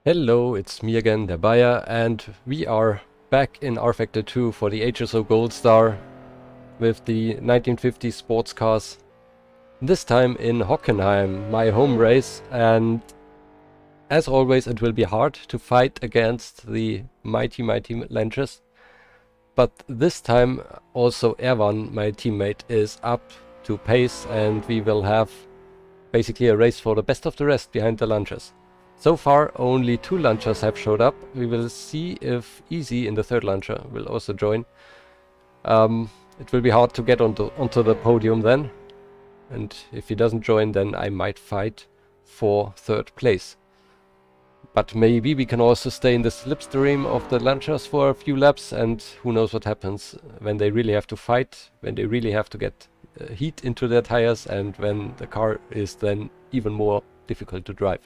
Hello, it's me again, der Bayer, and we are back in rFactor 2 for the HSO Gold Star with the 1950 sports cars. This time in Hockenheim, my home race, and as always it will be hard to fight against the mighty Lancers. But this time also Erwan, my teammate, is up to pace, and we will have basically a race for the best of the rest behind the Lancers. So far only 2 launchers have showed up. We will see if Easy in the third launcher will also join. It will be hard to get onto the podium then, and if he doesn't join then I might fight for third place. But maybe we can also stay in the slipstream of the launchers for a few laps, and who knows what happens when they really have to fight, when they really have to get heat into their tires, and when the car is then even more difficult to drive.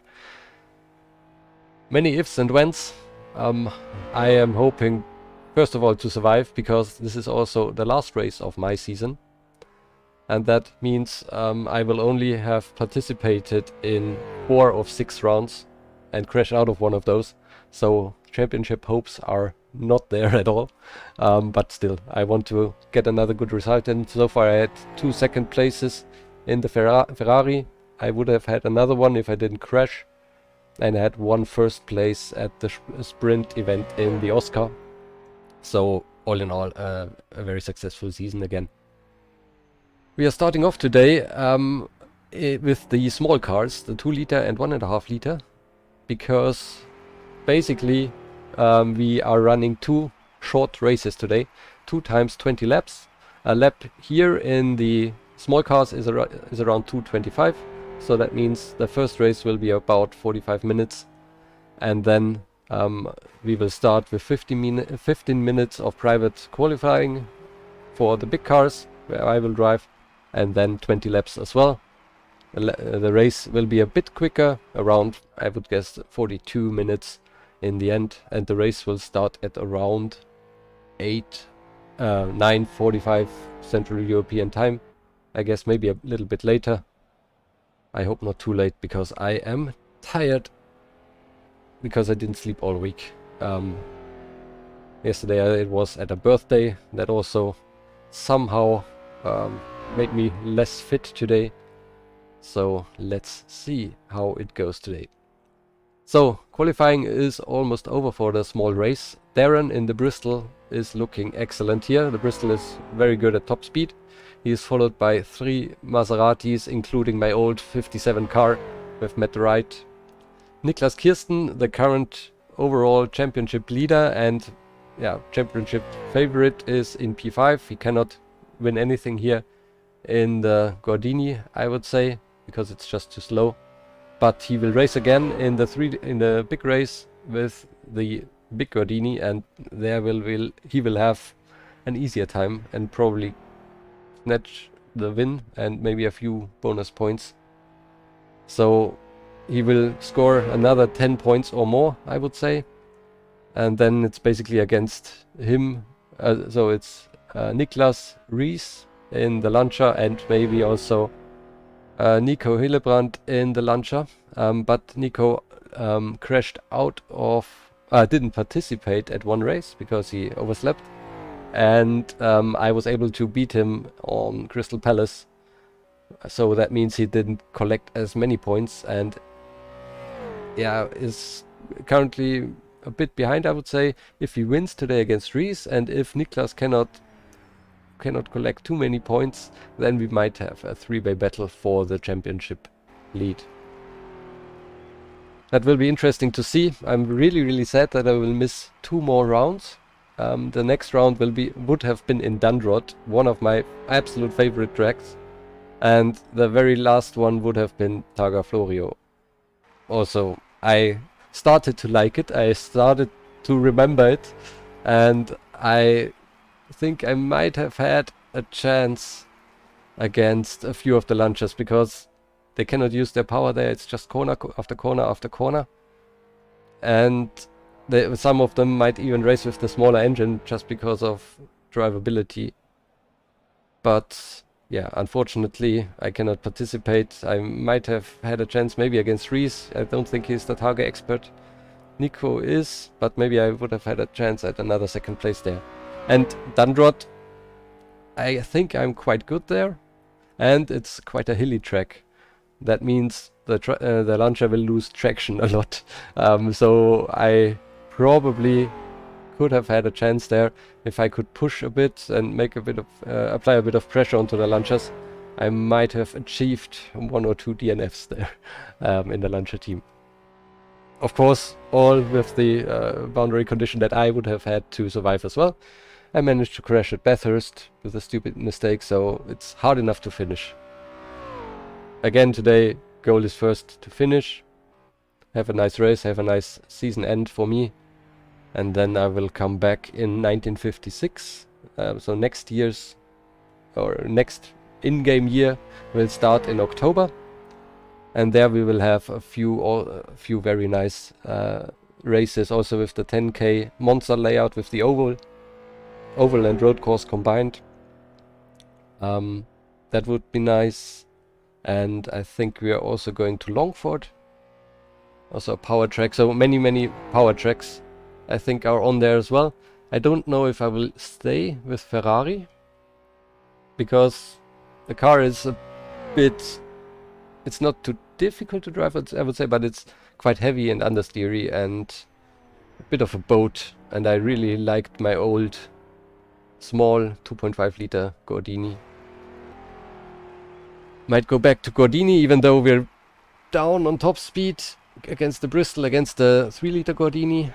Many ifs and whens. I am hoping, first of all, to survive, because this is also the last race of my season. And that means I will only have participated in 4 of 6 rounds and crash out of one of those. So championship hopes are not there at all. But still, I want to get another good result. And so far I had 2 second places in the Ferrari. I would have had another one if I didn't crash. And I had 1 first place at the sprint event in the Oscar. So all in all, a very successful season again. We are starting off today with the small cars, the 2 liter and 1.5 liter, because basically we are running 2 short races today, 2 times 20 laps. A lap here in the small cars is around 2:25. So that means the first race will be about 45 minutes, and then we will start with 15 minutes of private qualifying for the big cars, where I will drive, and then 20 laps as well. The race will be a bit quicker, around, I would guess, 42 minutes in the end, and the race will start at around 9:45 Central European time. I guess maybe a little bit later. I hope not too late, because I am tired, because I didn't sleep all week. Yesterday it was at a birthday that also somehow made me less fit today. So let's see how it goes today. So qualifying is almost over for the small race. Darren in the Bristol is looking excellent here. The Bristol is very good at top speed. He is followed by 3 Maseratis, including my old 57 car with Matt Wright. Niklas Kirsten, the current overall championship leader and championship favorite, is in P5. He cannot win anything here in the Gordini, I would say, because it's just too slow. But he will race again in the big race with the big Gordini, and there he will have an easier time and probably snatch the win and maybe a few bonus points. So he will score another 10 points or more, I would say, and then it's basically against him. So it's Niklas Rees in the launcher, and maybe also Nico Hillebrand in the launcher. But Nico crashed out of, didn't participate at one race because he overslept. And I was able to beat him on Crystal Palace, so that means he didn't collect as many points, and is currently a bit behind, I would say. If he wins today against Rees, and if Niklas cannot collect too many points, then we might have a 3-way battle for the championship lead. That will be interesting to see. I'm really sad that I will miss 2 more rounds. The next round would have been in Dundrod, one of my absolute favorite tracks, and the very last one would have been Targa Florio. Also, I started to like it, I started to remember it, and I think I might have had a chance against a few of the launchers, because they cannot use their power there. It's just corner after corner after corner, and some of them might even race with the smaller engine just because of drivability. But yeah, unfortunately I cannot participate. I might have had a chance maybe against Rees. I don't think he's the Targa expert, Nico is, but maybe I would have had a chance at another second place there. And Dundrod, I think I'm quite good there, and it's quite a hilly track. That means the launcher will lose traction a lot. So I probably could have had a chance there if I could push a bit and make a bit of apply a bit of pressure onto the launchers. I might have achieved 1 or 2 DNFs there in the launcher team. Of course, all with the boundary condition that I would have had to survive as well. I managed to crash at Bathurst with a stupid mistake, so it's hard enough to finish. Again today, goal is first to finish, have a nice race, have a nice season end for me, and then I will come back in 1956. So next year's, or next in-game year will start in October, and there we will have a few very nice races, also with the 10K Monza layout with the oval and road course combined. That would be nice. And I think we are also going to Longford, also a power track. So many power tracks I think are on there as well. I don't know if I will stay with Ferrari, because the car is a bit, it's not too difficult to drive, I would say, but it's quite heavy and understeery and a bit of a boat. And I really liked my old small 2.5 liter Gordini. Might go back to Gordini, even though we're down on top speed against the Bristol, against the 3 liter Gordini.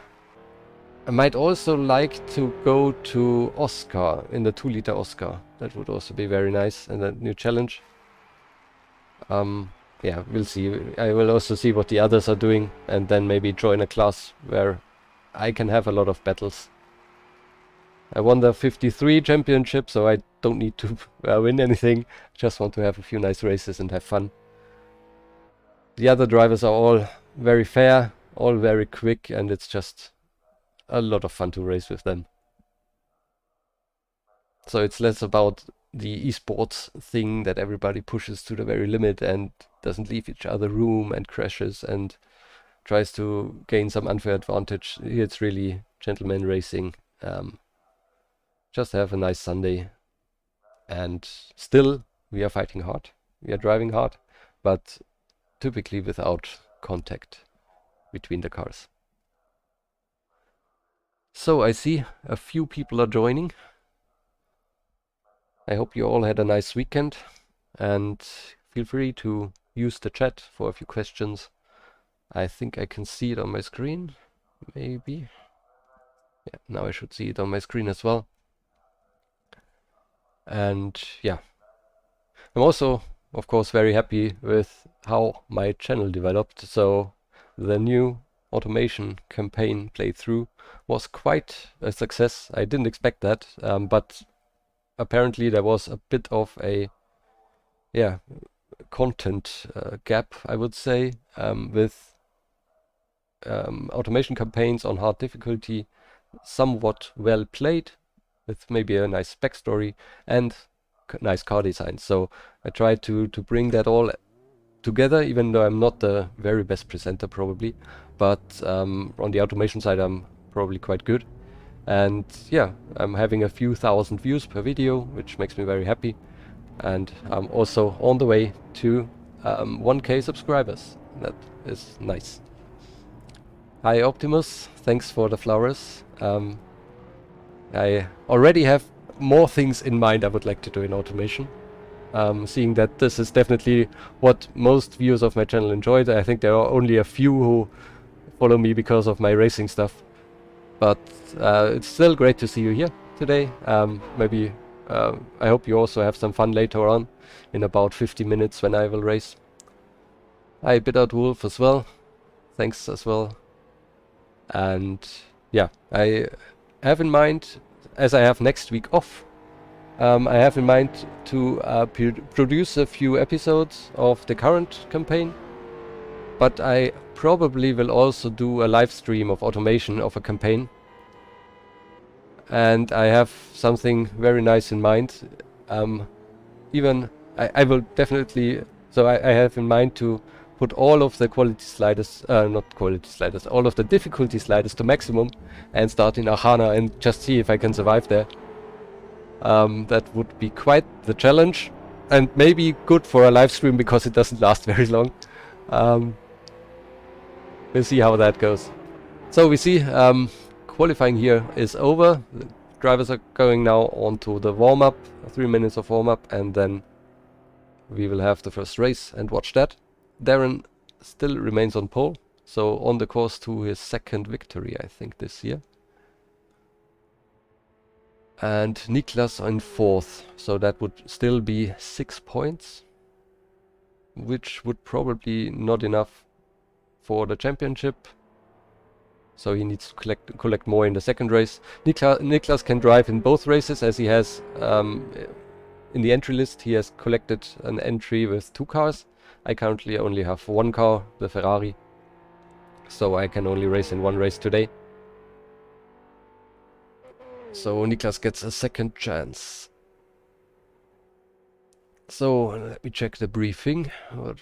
I might also like to go to Oscar, in the 2 liter Oscar. That would also be very nice, and a new challenge. Yeah, we'll see. I will also see what the others are doing, and then maybe join a class where I can have a lot of battles. I won the 53 championship, so I don't need to win anything. Just want to have a few nice races and have fun. The other drivers are all very fair, all very quick, and it's just a lot of fun to race with them. So it's less about the esports thing that everybody pushes to the very limit and doesn't leave each other room and crashes and tries to gain some unfair advantage. Here it's really gentleman racing. Just have a nice Sunday, and still we are fighting hard, we are driving hard, but typically without contact between the cars. So I see a few people are joining. I hope you all had a nice weekend, and feel free to use the chat for a few questions. I think I can see it on my screen, maybe. Yeah, now I should see it on my screen as well. And yeah, I'm also, of course, very happy with how my channel developed. So the new automation campaign playthrough was quite a success. I didn't expect that, but apparently there was a bit of a content gap, I would say, with automation campaigns on hard difficulty, somewhat well played, with maybe a nice backstory and nice car design. So I tried to bring that all together, even though I'm not the very best presenter probably, but on the automation side I'm probably quite good. And yeah, I'm having a few thousand views per video, which makes me very happy. And I'm also on the way to 1K subscribers. That is nice. Hi Optimus, thanks for the flowers. I already have more things in mind I would like to do in automation. Seeing that this is definitely what most viewers of my channel enjoyed. I think there are only a few who follow me because of my racing stuff. But it's still great to see you here today. Maybe I hope you also have some fun later on in about 50 minutes when I will race. Hi Bitout Wolf as well. Thanks as well. And yeah, I have in mind, as I have next week off, I have in mind to produce a few episodes of the current campaign, but I probably will also do a live stream of automation of a campaign. And I have something very nice in mind. I will definitely, so I have in mind to put all of the quality sliders, not quality sliders, all of the difficulty sliders to maximum and start in Achana and just see if I can survive there. That would be quite the challenge, and maybe good for a live stream because it doesn't last very long. We'll see how that goes. So we see qualifying here is over. The drivers are going now on to the warm-up, 3 minutes of warm-up, and then we will have the first race and watch that. Darren still remains on pole, so on the course to his second victory, I think, this year. And Niklas in fourth, so that would still be 6 points, which would probably not enough for the championship. So he needs to collect more in the second race. Niklas can drive in both races, as he has in the entry list. He has collected an entry with 2 cars. I currently only have 1 car, the Ferrari, so I can only race in 1 race today. So Niklas gets a second chance. So let me check the briefing. What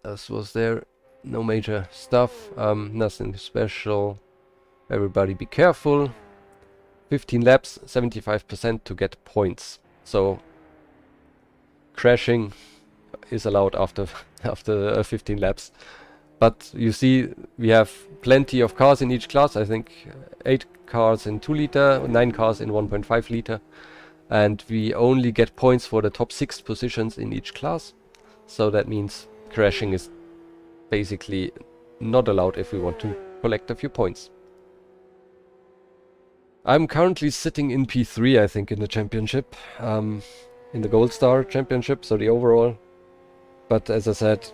else was there? No major stuff, nothing special. Everybody be careful. 15 laps, 75% to get points. So crashing is allowed after 15 laps. But you see, we have plenty of cars in each class. I think 8 cars in 2 liter, 9 cars in 1.5 liter. And we only get points for the top 6 positions in each class. So that means crashing is basically not allowed if we want to collect a few points. I'm currently sitting in P3, I think, in the championship. In the Gold Star Championship, so the overall. But as I said,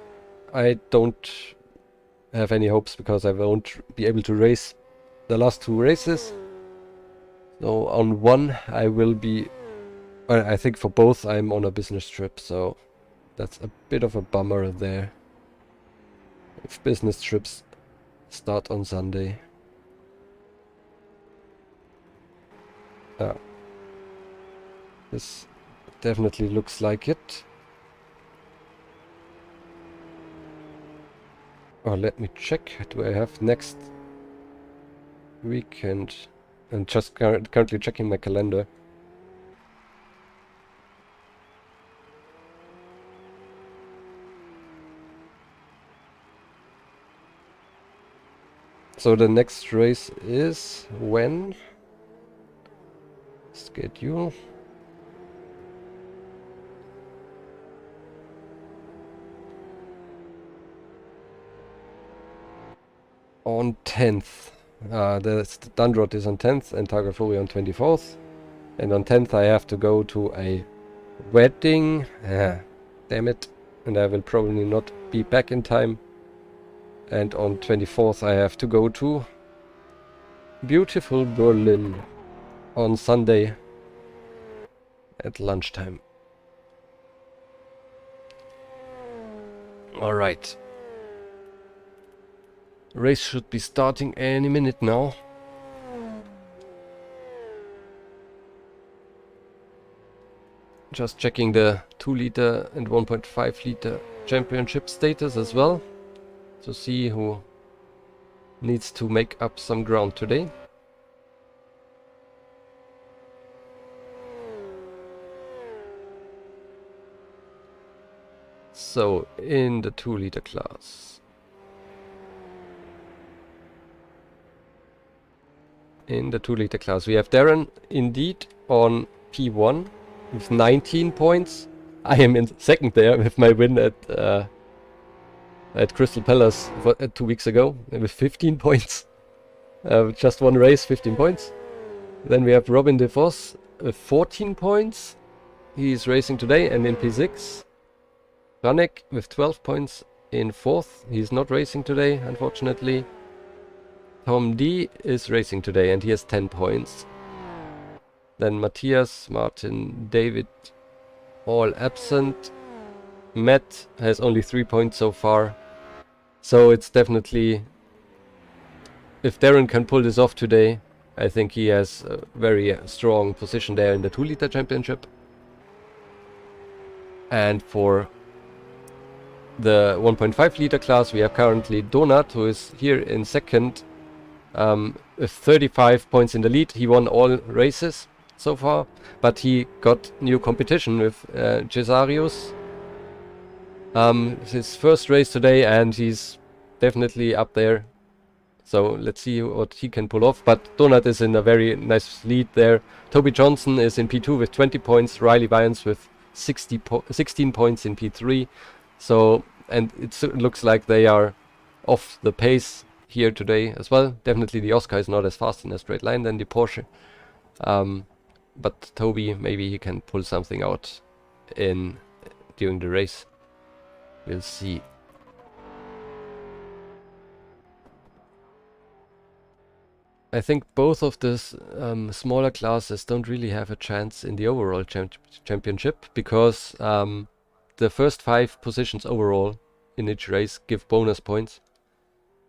I don't have any hopes because I won't be able to race the last 2 races. So on 1 I will be, I think for both I'm on a business trip, so that's a bit of a bummer there. If business trips start on Sunday. This definitely looks like it. Oh, let me check. Do I have next weekend? I'm just currently checking my calendar. So the next race is when? Schedule. On 10th. The Dundrod is on 10th and Targa Flory on 24th. And on 10th I have to go to a wedding. Damn it. And I will probably not be back in time. And on 24th I have to go to beautiful Berlin on Sunday at lunchtime. Alright. Race should be starting any minute now. Just checking the 2 liter and 1.5 liter championship status as well, to see who needs to make up some ground today. So in the 2 liter class, we have Darren indeed on P1 with 19 points. I am in second there with my win at Crystal Palace 2 weeks ago with 15 points. Just 1 race, 15 points. Then we have Robin De Vos with 14 points. He's racing today and in P6. Ranek with 12 points in 4th. He's not racing today, unfortunately. Tom D is racing today and he has 10 points. Then Matthias, Martin, David, all absent. Matt has only 3 points so far. So it's definitely, if Darren can pull this off today, I think he has a very strong position there in the 2 liter championship. And for the 1.5 liter class, we have currently Donat, who is here in second, with 35 points in the lead. He won all races so far, but he got new competition with Cesarius. His first race today, and he's definitely up there. So let's see what he can pull off. But Donat is in a very nice lead there. Toby Johnson is in P2 with 20 points. Riley Vyans with 16 points in P3. So, and it looks like they are off the pace here today as well. Definitely the Oscar is not as fast in a straight line than the Porsche. But Toby, maybe he can pull something out during the race. We'll see. I think both of the smaller classes don't really have a chance in the overall championship, because the first 5 positions overall in each race give bonus points,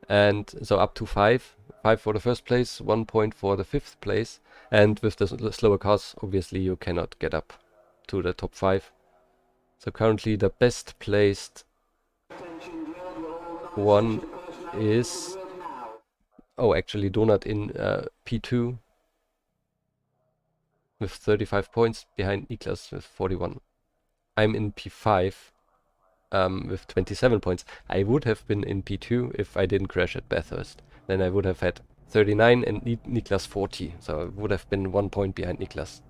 and so up to 5 for the first place, 1 point for the 5th place, and with the slower cars obviously you cannot get up to the top 5. So currently the best placed one is, oh, actually Donat in P2 with 35 points, behind Niklas with 41. I'm in P5 with 27 points. I would have been in P2 if I didn't crash at Bathurst. Then I would have had 39 and Niklas 40. So I would have been 1 point behind Niklas.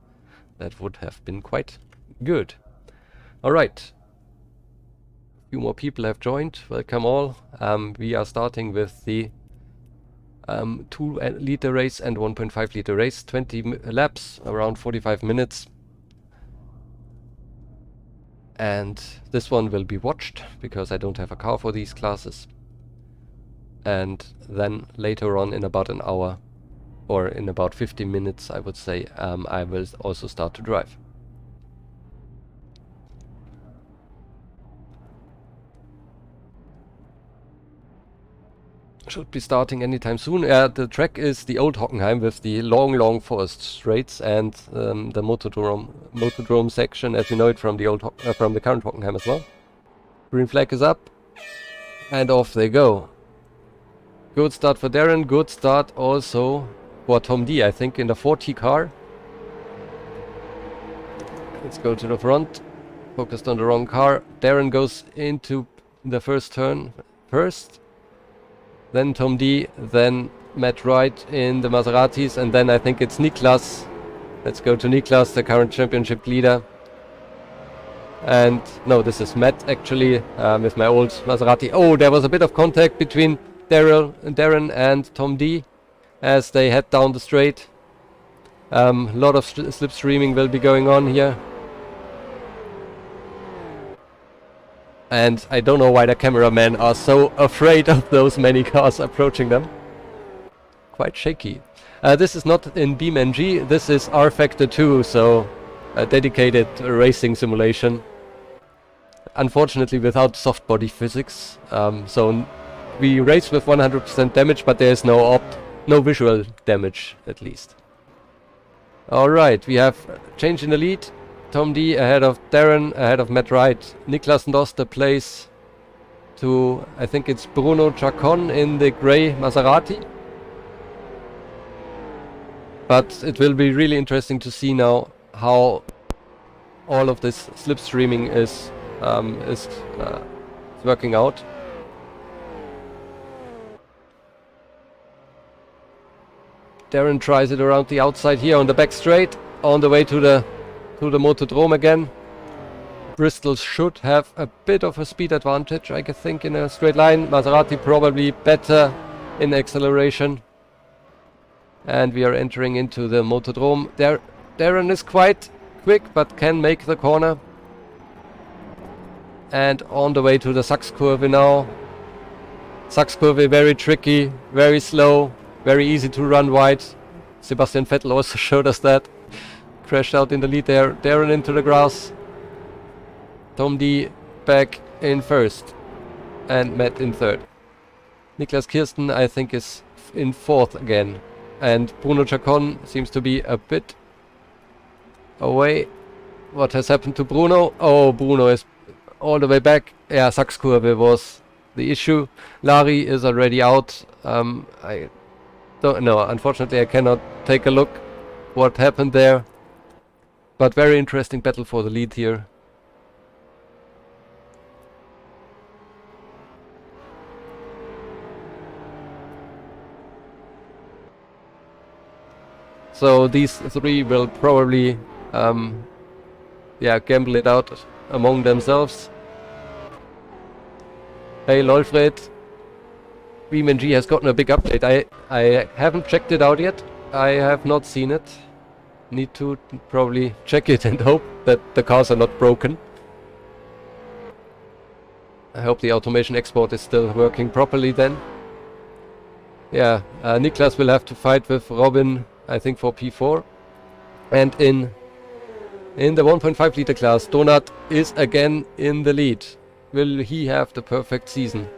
That would have been quite good. Alright. A few more people have joined. Welcome all. We are starting with the 2 liter race and 1.5 liter race. 20 laps, around 45 minutes. And this one will be watched, because I don't have a car for these classes. And then later on, in about an hour, or in about 15 minutes, I would say, I will also start to drive. Should be starting anytime soon. The track is the old Hockenheim with the long forest straights, and the motodrome section, as you know it from the old from the current Hockenheim as well. Green flag is up, and off they go. Good start for Darren. Good start also for Tom D, I think, in the 40 car. Let's go to the front. Focused on the wrong car. Darren goes into the first turn first. Then Tom D, then Matt Wright in the Maseratis, and then I think it's Niklas. Let's go to Niklas, the current championship leader. And no, this is Matt actually, with my old Maserati. Oh, there was a bit of contact between Darren and Tom D as they head down the straight. A lot of slipstreaming will be going on here. And I don't know why the cameramen are so afraid of those many cars approaching them. Quite shaky. This is not in BeamNG, this is rFactor 2, so a dedicated racing simulation. Unfortunately without soft body physics. So we race with 100% damage, but there is no visual damage, at least. Alright, we have change in the lead. Tom D ahead of Darren, ahead of Matt Wright. Niklas lost the place to, I think it's Bruno Chacon in the grey Maserati. But it will be really interesting to see now how all of this slipstreaming is working out. Darren tries it around the outside here on the back straight, on the way to the Motodrome again. Bristol should have a bit of a speed advantage, I think, in a straight line. Maserati probably better in acceleration. And we are entering into the Motodrome. Darren is quite quick, but can make the corner. And on the way to the Sachskurve now. Sachskurve very tricky, very slow, very easy to run wide. Sebastian Vettel also showed us that. Crashed out in the lead there. Darren into the grass. Tom D back in first. And Matt in third. Niklas Kirsten, I think, is in fourth again. And Bruno Chacon seems to be a bit away. What has happened to Bruno? Oh, Bruno is all the way back. Yeah, Sachskurve was the issue. Lari is already out. I don't know. Unfortunately, I cannot take a look what happened there. But very interesting battle for the lead here. So these three will probably yeah, gamble it out among themselves. Hey Lolfred, BeamNG has gotten a big update. I haven't checked it out yet. I have not seen it. Need to probably check it and hope that the cars are not broken. I hope the automation export is still working properly then. Yeah, Niklas will have to fight with Robin, I think, for P4. And in the 1.5 liter class, Donat is again in the lead. Will he have the perfect season?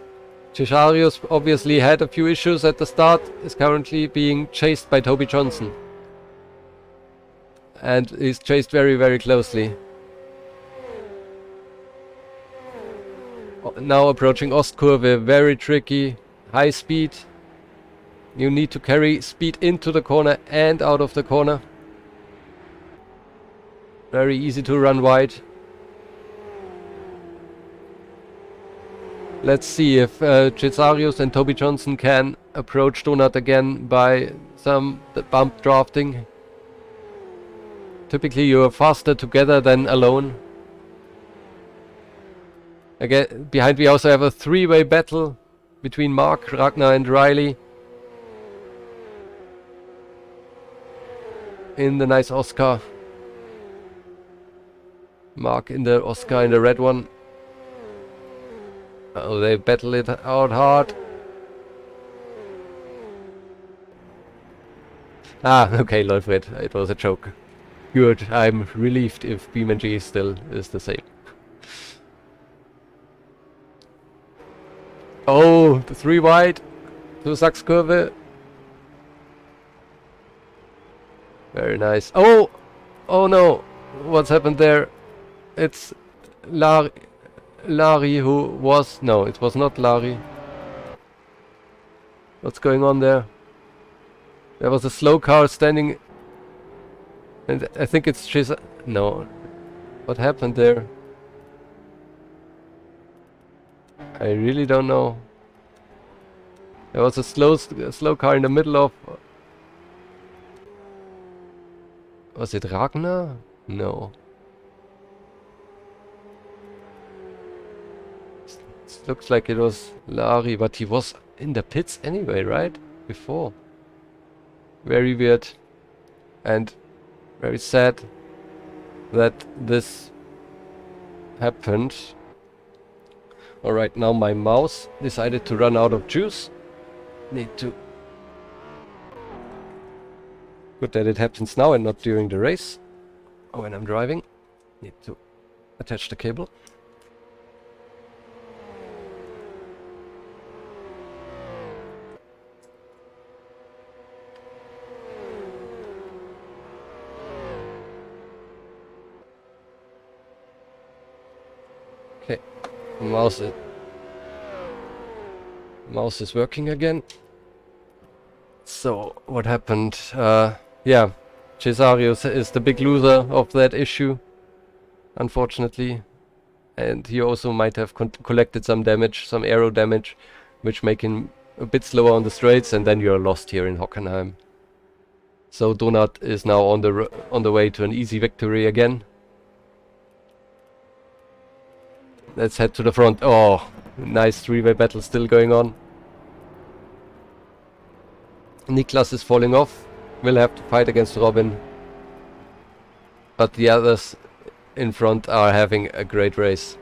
Cesarius obviously had a few issues at the start, is currently being chased by Toby Johnson. And is chased very, very closely. Now approaching Ostkurve, very tricky, high speed. You need to carry speed into the corner and out of the corner. Very easy to run wide. Let's see if Cesarius and Toby Johnson can approach Donat again by some bump drafting. Typically you are faster together than alone. Again, behind we also have a three-way battle between Mark, Ragnar and Riley. In the nice Oscar. Mark in the Oscar in the red one. Oh, they battle it out hard. Ah, okay, Lolfred, it was a joke. Good, I'm relieved if BeamNG still is the same. Oh, the 3 wide to Sachskurve. Very nice. Oh! Oh no! What's happened there? It's Lari who was... No, it was not Lari. What's going on there? There was a slow car standing... And I think it's No. What happened there? I really don't know. There was a slow car in the middle of... Was it Ragnar? No. It looks like it was Lari, but he was in the pits anyway, right? Before. Very weird. And very sad that this happened. Alright, now my mouse decided to run out of juice. Need to... Good that it happens now and not during the race. Or when I'm driving. Need to attach the cable. Okay, mouse is working again. So what happened? Yeah, Cesarius is the big loser of that issue, unfortunately, and he also might have collected some damage, some aero damage, which make him a bit slower on the straights, and then you're lost here in Hockenheim. So Donat is now on the way to an easy victory again. Let's head to the front. Oh, nice three-way battle still going on. Niklas is falling off. Will have to fight against Robin. But the others in front are having a great race.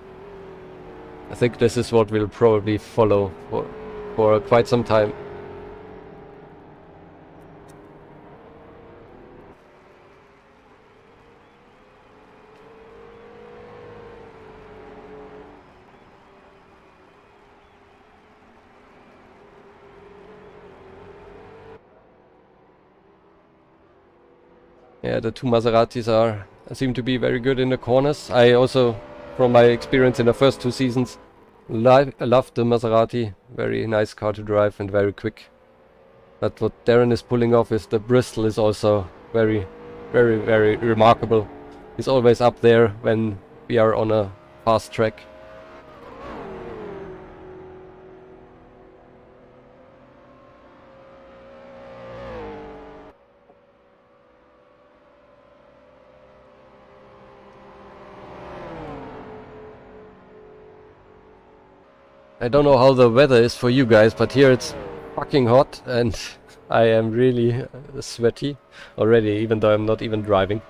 I think this is what will probably follow for quite some time. Yeah, the two Maseratis seem to be very good in the corners. I also from my experience in the first 2 seasons. I love the Maserati, very nice car to drive and very quick. But what Darren is pulling off is the Bristol is also very, very, very remarkable. He's always up there when we are on a fast track. I don't know how the weather is for you guys, but here it's fucking hot and I am really sweaty already, even though I'm not even driving.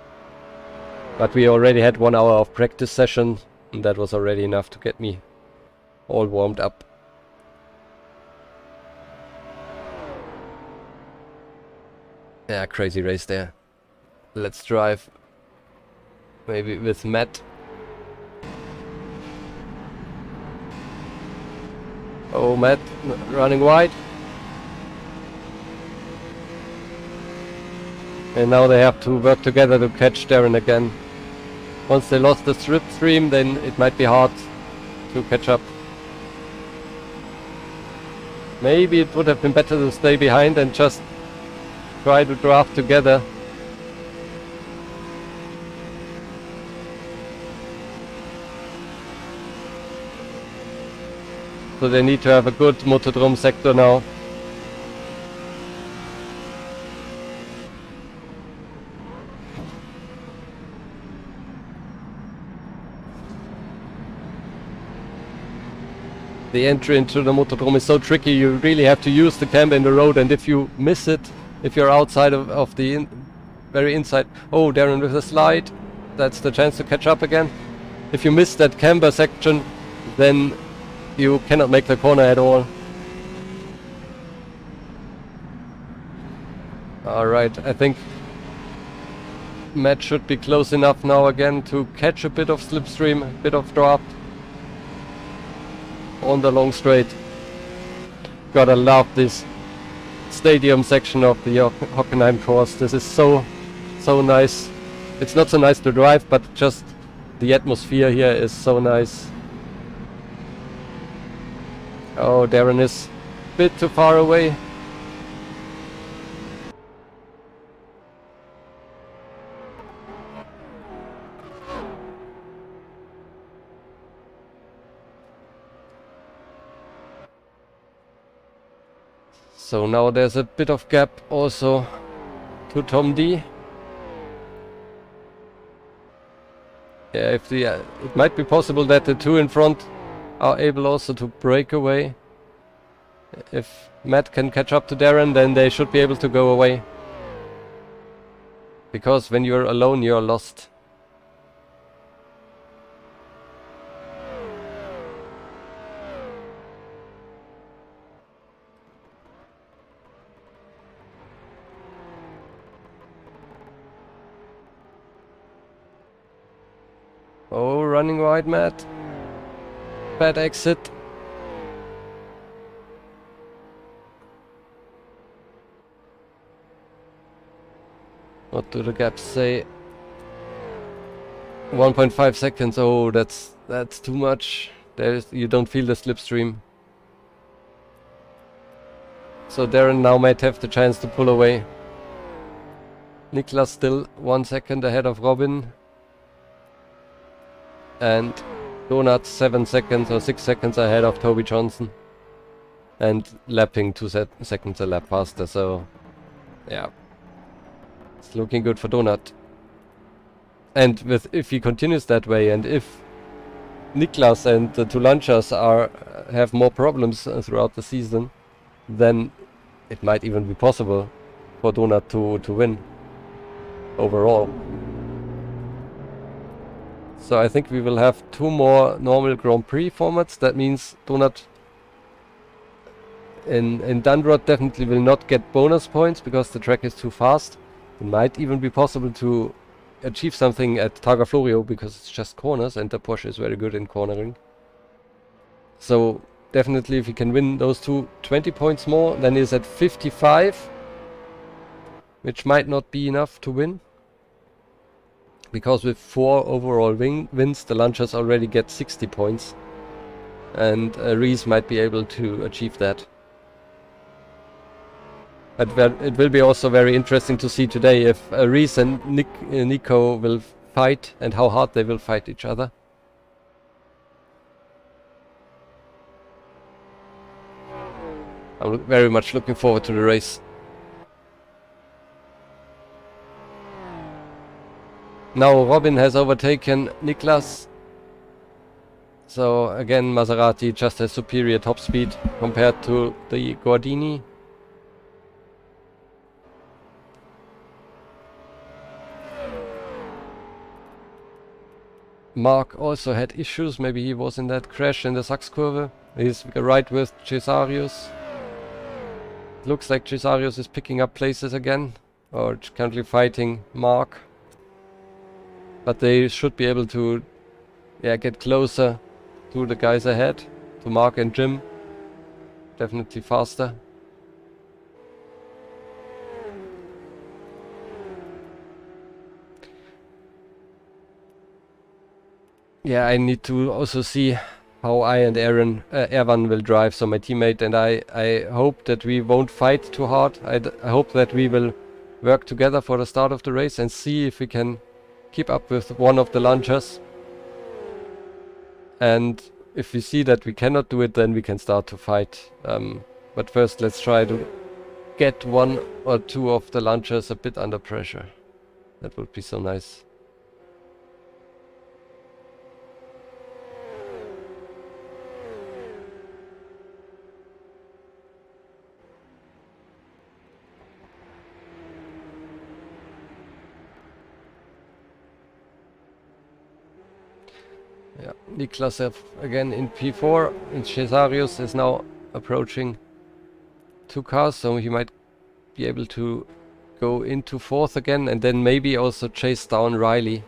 But we already had 1 hour of practice session and that was already enough to get me all warmed up. Yeah, crazy race there. Let's drive maybe with Matt. Oh, Matt, running wide. And now they have to work together to catch Darren again. Once they lost the slipstream, then it might be hard to catch up. Maybe it would have been better to stay behind and just try to draft together. So they need to have a good motodrome sector now. The entry into the motodrome is so tricky, you really have to use the camber in the road, and if you miss it, if you're outside of the very inside... Oh, Darren with a slide, that's the chance to catch up again. If you miss that camber section, then you cannot make the corner at all. Alright, I think Matt should be close enough now again to catch a bit of slipstream, a bit of draft on the long straight. Gotta love this stadium section of the Hockenheim course. This is so nice. It's not so nice to drive, but just the atmosphere here is so nice. Oh, Darren is a bit too far away. So now there's a bit of gap also to Tom D. Yeah, if the it might be possible that the 2 in front are able also to break away. If Matt can catch up to Darren, then they should be able to go away. Because when you're alone, you're lost. Oh, running wide, Matt. Bad exit. What do the gaps say? 1.5 seconds. Oh, that's too much. You don't feel the slipstream. So Darren now might have the chance to pull away. Niklas still 1 second ahead of Robin. And Donut 7 seconds or 6 seconds ahead of Toby Johnson. And lapping 2 seconds a lap faster, so yeah. It's looking good for Donut. And if he continues that way, and if Niklas and the 2 Lancias have more problems throughout the season, then it might even be possible for Donut to win overall. So I think we will have 2 more normal Grand Prix formats. That means Donut in Dundrod definitely will not get bonus points because the track is too fast. It might even be possible to achieve something at Targa Florio because it's just corners and the Porsche is very good in cornering. So definitely if he can win those 20 points more, then he's at 55, which might not be enough to win. because with 4 overall wins, the Launchers already get 60 points, and Reese might be able to achieve that. But it will be also very interesting to see today if Reese and Nico will fight and how hard they will fight each other. I'm very much looking forward to the race. Now Robin has overtaken Niklas. So again, Maserati just has superior top speed compared to the Gordini. Mark also had issues, maybe he was in that crash in the Sachskurve. He's right with Cesarius. Looks like Cesarius is picking up places again, or currently fighting Mark. But they should be able to get closer to the guys ahead, to Mark and Jim. Definitely faster. Yeah, I need to also see how I and Erwan will drive, so my teammate and I hope that we won't fight too hard. I hope that we will work together for the start of the race and see if we can keep up with one of the Launchers. And if we see that we cannot do it, then we can start to fight. But first let's try to get 1 or 2 of the Launchers a bit under pressure. That would be so nice. Yeah, Niklas again in P4, and Cesarius is now approaching 2 cars, so he might be able to go into 4th again, and then maybe also chase down Riley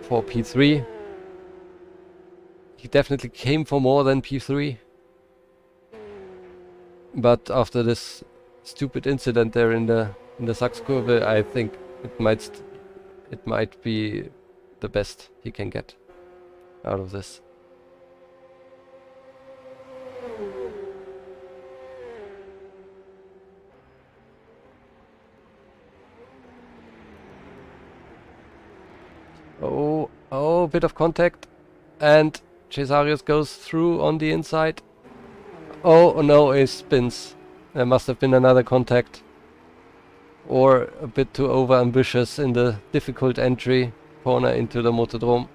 for P3. He definitely came for more than P3, but after this stupid incident there in the Sachskurve, I think it might be the best he can get out of this. Oh, bit of contact, and Cesarius goes through on the inside. Oh no, he spins. There must have been another contact, or a bit too over ambitious in the difficult entry corner into the Motodrome.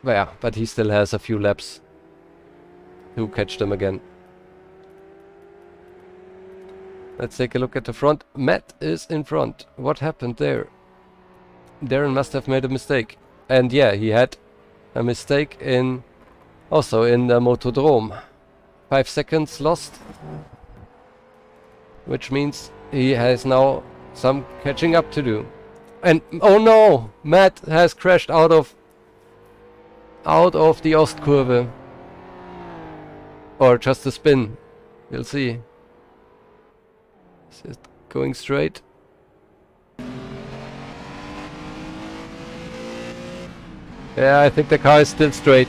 Yeah, but he still has a few laps to catch them again. Let's take a look at the front. Matt is in front. What happened there? Darren must have made a mistake. And yeah, he had a mistake also in the Motodrome. 5 seconds lost. Which means he has now some catching up to do. And oh no! Matt has crashed out of the Ostkurve. Or just a spin. We'll see. Is it going straight? Yeah, I think the car is still straight.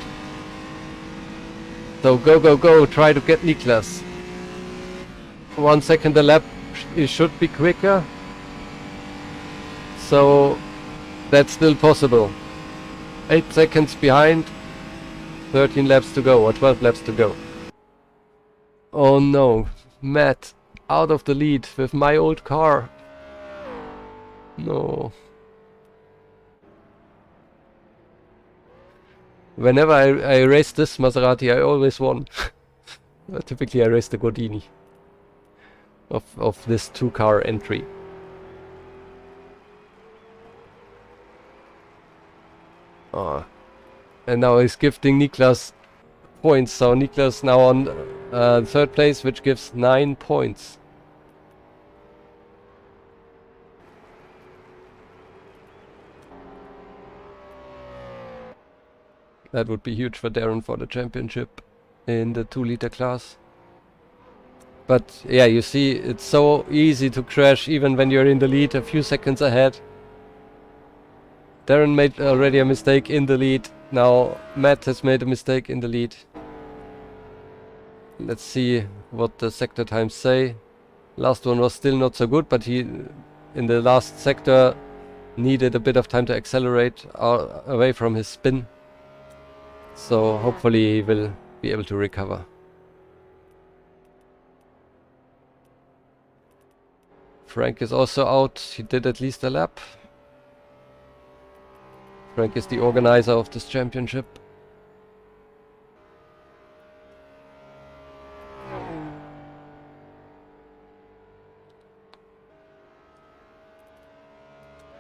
So go, go, go. Try to get Niklas. 1 second a lap. It should be quicker. So that's still possible. 8 seconds behind, 13 laps to go, or 12 laps to go. Oh no, Matt out of the lead with my old car. No. Whenever I race this Maserati, I always won. Typically I race the Gordini of this 2-car entry. Oh. And now he's gifting Niklas points, so Niklas now on 3rd place, which gives 9 points. That would be huge for Darren for the championship in the 2-liter class. But yeah, you see, it's so easy to crash even when you're in the lead a few seconds ahead. Darren made already a mistake in the lead. Now Matt has made a mistake in the lead. Let's see what the sector times say. Last one was still not so good, but he, in the last sector, needed a bit of time to accelerate away from his spin. So hopefully he will be able to recover. Frank is also out. He did at least a lap. Frank is the organizer of this championship.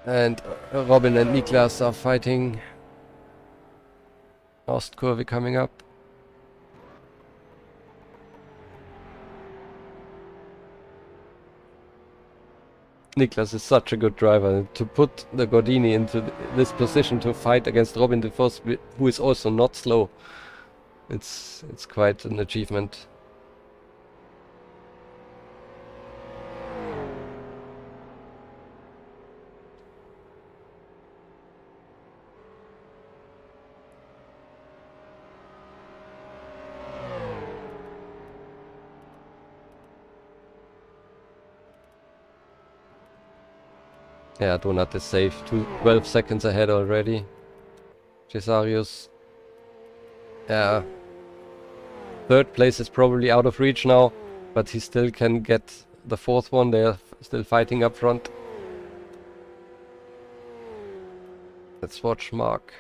And Robin and Niklas are fighting. Ostkurve coming up. Niklas is such a good driver. To put the Gordini into this position to fight against Robin de Vos, who is also not slow, it's quite an achievement. Yeah, Donat is safe. 12 seconds ahead already. Cesarius. Yeah. Third place is probably out of reach now, but he still can get the fourth one. They are still fighting up front. Let's watch Mark.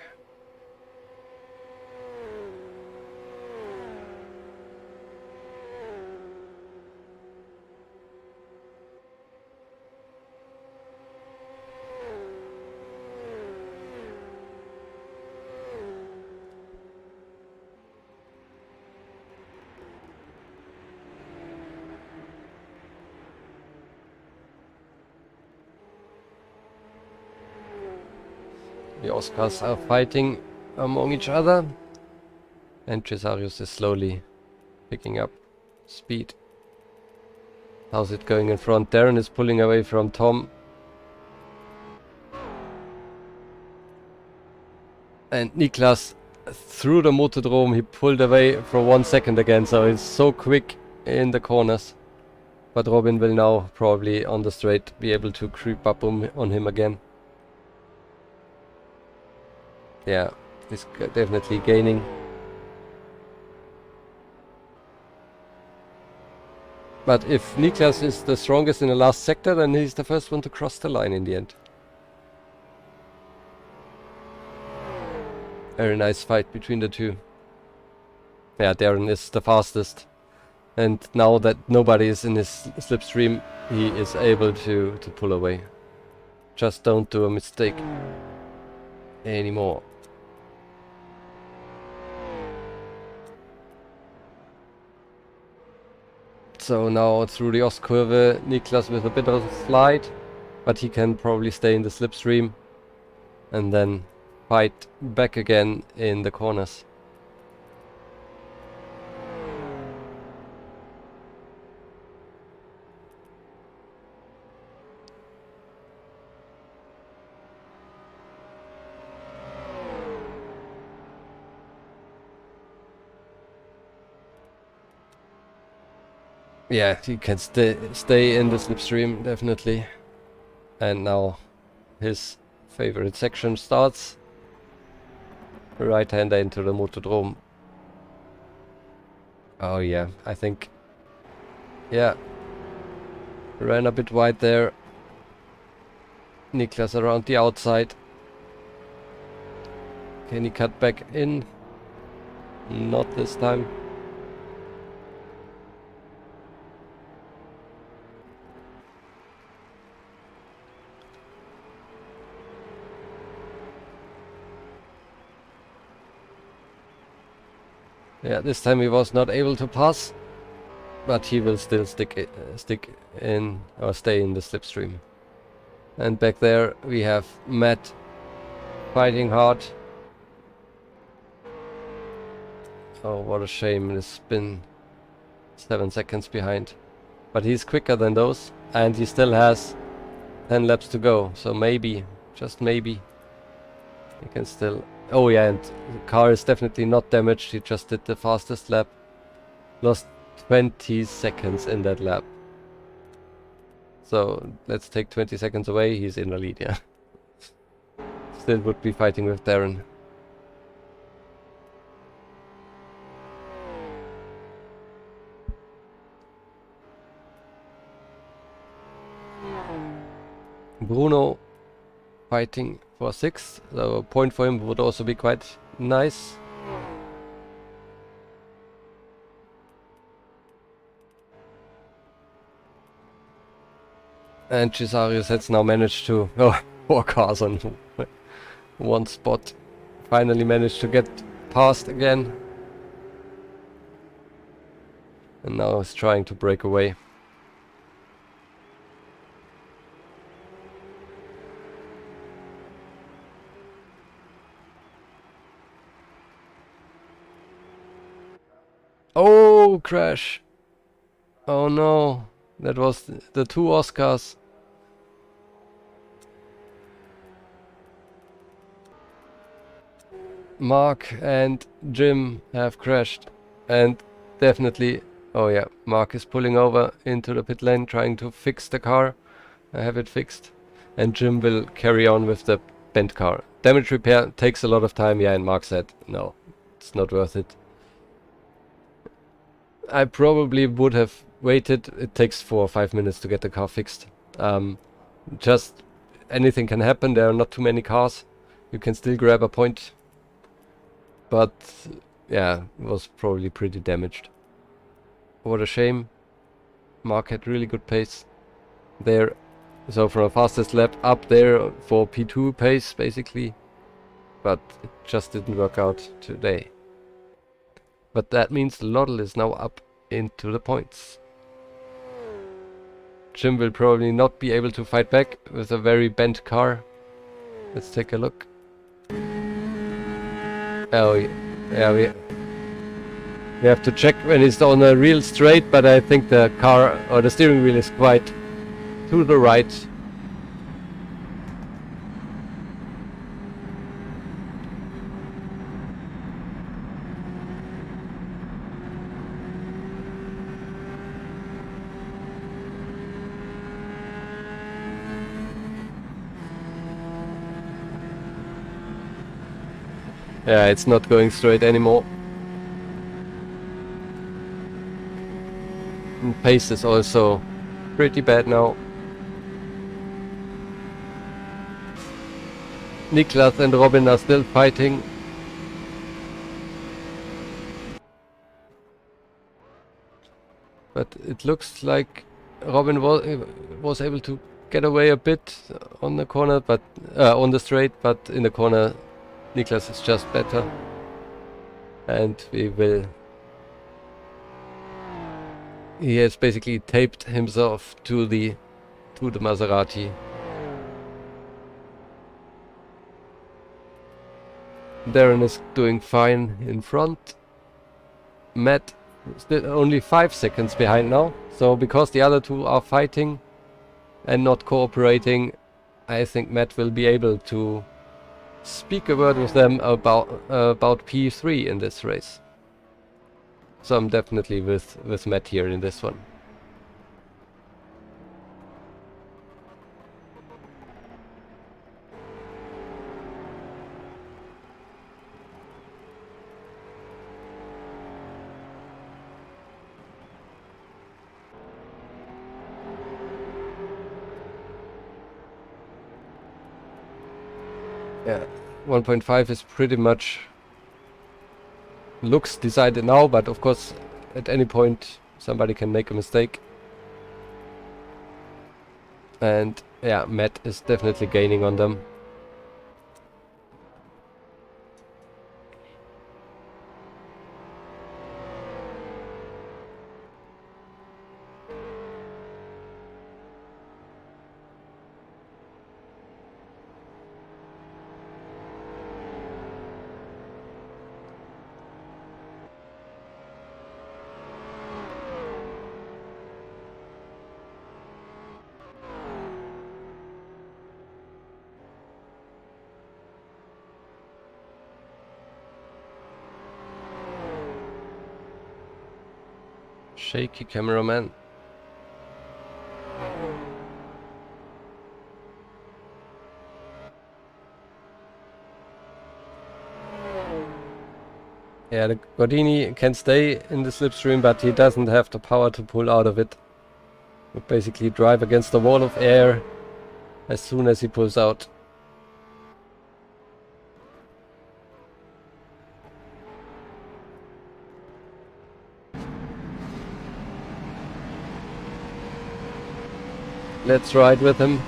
The Oscars are fighting among each other, and Cesarius is slowly picking up speed. How's it going in front? Darren is pulling away from Tom. And Niklas, through the Motodrome, he pulled away for 1 second again, so he's so quick in the corners. But Robin will now probably on the straight be able to creep up on him again. Yeah, he's definitely gaining. But if Niklas is the strongest in the last sector, then he's the first one to cross the line in the end. Very nice fight between the two. Yeah, Darren is the fastest. And now that nobody is in his slipstream, he is able to pull away. Just don't do a mistake anymore. So now through the Ostkurve, Niklas with a bit of a slide, but he can probably stay in the slipstream and then fight back again in the corners. Yeah, he can stay in the slipstream, definitely. And now his favorite section starts. Right-hander into the Motodrome. Oh yeah, I think... Yeah. Ran a bit wide there. Niklas around the outside. Can he cut back in? Not this time. Yeah, this time he was not able to pass, but he will still stick in or stay in the slipstream. And back there we have Matt fighting hard. Oh, what a shame! It's been 7 seconds behind. But he's quicker than those, and he still has 10 laps to go. So maybe, just maybe, he can still... Oh yeah, and the car is definitely not damaged. He just did the fastest lap. Lost 20 seconds in that lap. So let's take 20 seconds away. He's in the lead, yeah. Still would be fighting with Darren. Bruno fighting for 6th, so a point for him would also be quite nice. And Cesarius has now managed to... Oh, 4 cars on one spot. Finally managed to get past again. And now he's trying to break away. Oh, crash. Oh no. That was the 2 Oscars. Mark and Jim have crashed. And definitely... Oh yeah, Mark is pulling over into the pit lane, trying to fix the car. I have it fixed. And Jim will carry on with the bent car. Damage repair takes a lot of time, yeah, and Mark said, no, it's not worth it. I probably would have waited. It takes 4 or 5 minutes to get the car fixed. Just anything can happen. There are not too many cars. You can still grab a point. But yeah, it was probably pretty damaged. What a shame. Mark had really good pace there. So from a fastest lap up there for P2 pace basically. But it just didn't work out today. But that means Loddle is now up into the points. Jim will probably not be able to fight back with a very bent car. Let's take a look. Oh yeah, we have to check when he's on a real straight, but I think the car or the steering wheel is quite to the right. Yeah, it's not going straight anymore. And pace is also pretty bad now. Niklas and Robin are still fighting. But it looks like Robin was able to get away a bit on the corner, but on the straight, but in the corner Niklas is just better. And he has basically taped himself to the Maserati. Darren is doing fine in front. Matt still only 5 seconds behind now. So because the other two are fighting and not cooperating, I think Matt will be able to speak a word with them about P3 in this race. So I'm definitely with Matt here in this one. Yeah, 1.5 is pretty much looks decided now, but of course at any point somebody can make a mistake. And yeah, Matt is definitely gaining on them. shaky cameraman. Yeah, the Gordini can stay in the slipstream, but he doesn't have the power to pull out of it. He basically drive against the wall of air as soon as he pulls out. Let's ride with him.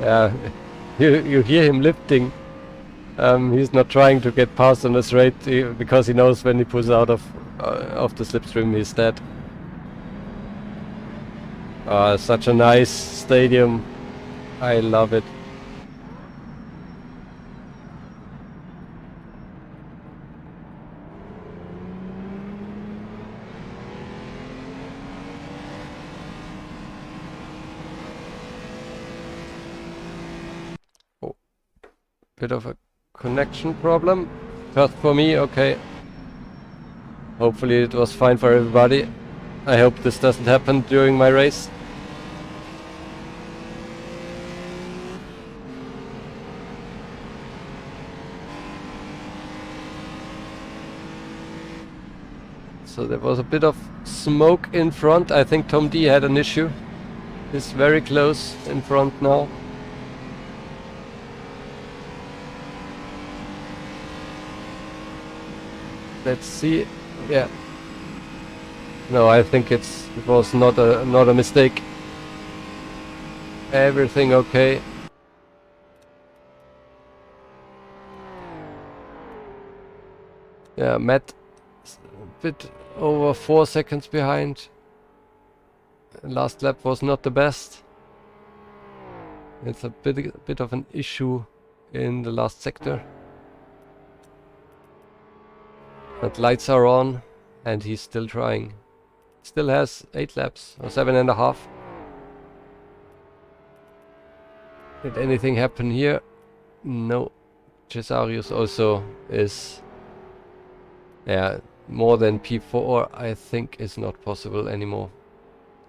Yeah, you hear him lifting. He's not trying to get past on this rate because he knows when he pulls out of the slipstream he's dead. Such a nice stadium. I love it. Bit of a connection problem. First for me, okay. Hopefully it was fine for everybody. I hope this doesn't happen during my race. So there was a bit of smoke in front. I think Tom D had an issue. He's very close in front now. Let's see. Yeah. No, I think it was not a mistake. Everything okay. Yeah, Matt a bit over 4 seconds behind. Last lap was not the best. It's a bit of an issue in the last sector. But lights are on and he's still trying. Still has 8 laps or 7.5. Did anything happen here? No. Cesarius also is, yeah, more than P4 I think is not possible anymore.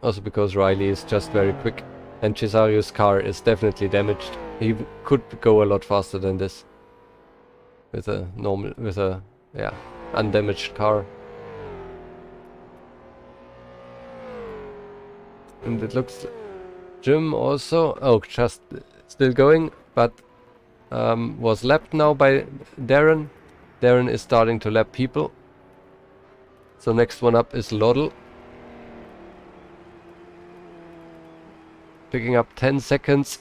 Also because Riley is just very quick and Cesarius' car is definitely damaged. He could go a lot faster than this with a undamaged car. And it looks Jim also, oh, just still going, but was lapped now by Darren. Darren is starting to lap people. So next one up is Loddle. Picking up 10 seconds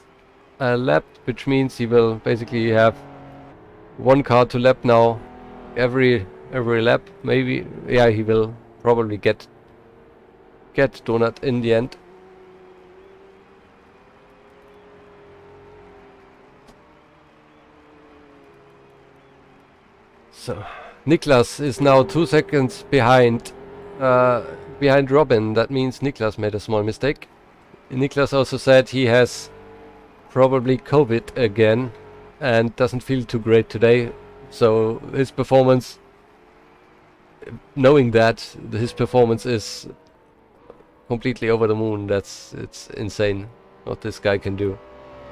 a lap, which means he will basically have one car to lap now every lap. Maybe, yeah, he will probably get Donut in the end. So Niklas is now 2 seconds behind Robin. That means Niklas made a small mistake. Niklas also said he has probably COVID again and doesn't feel too great today. So his performance, knowing that his performance is completely over the moon, it's insane what this guy can do.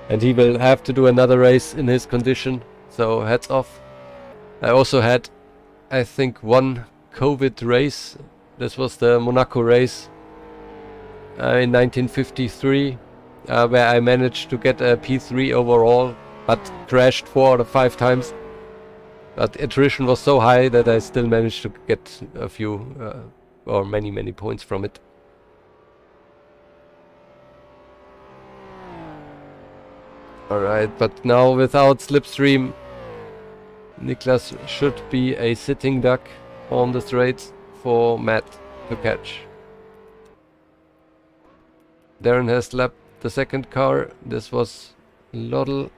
And he will have to do another race in his condition, so hats off. I also had, I think, one COVID race. This was the Monaco race in 1953, where I managed to get a P3 overall, but crashed 4 out of 5 times. But attrition was so high that I still managed to get a few or many points from it. Alright, but now without slipstream, Niklas should be a sitting duck on the straights for Matt to catch. Darren has lapped the second car. This was Loddle.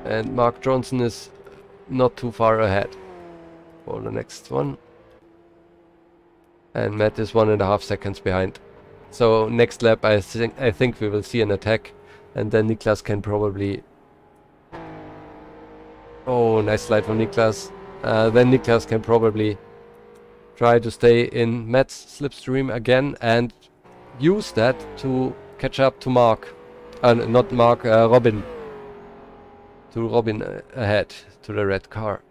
And Mark Johnson is not too far ahead for the next one. And Matt is 1.5 seconds behind. So next lap I think we will see an attack, and then Niklas can probably... Oh, nice slide from Niklas. Then Niklas can probably try to stay in Matt's slipstream again and use that to catch up to Mark. Not Mark, Robin. To Robin ahead, to the red car.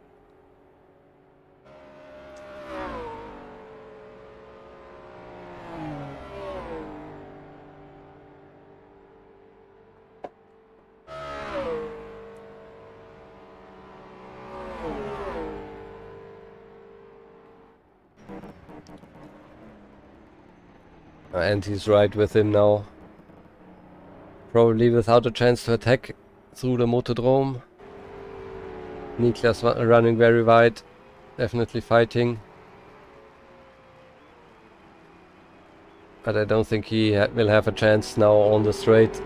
And he's right with him now. Probably without a chance to attack through the Motodrome. Niklas running very wide. Definitely fighting. But I don't think he will have a chance now on the straight.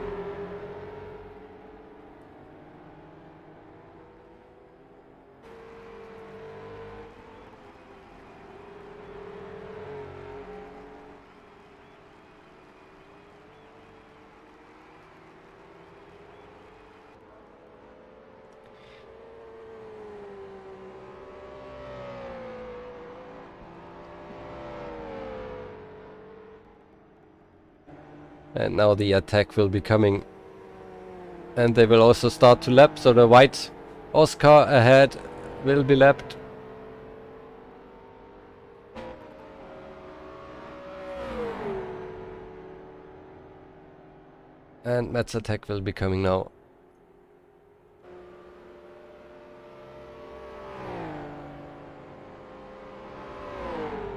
And now the attack will be coming. And they will also start to lap, so the white Oscar ahead will be lapped. And Matt's attack will be coming now.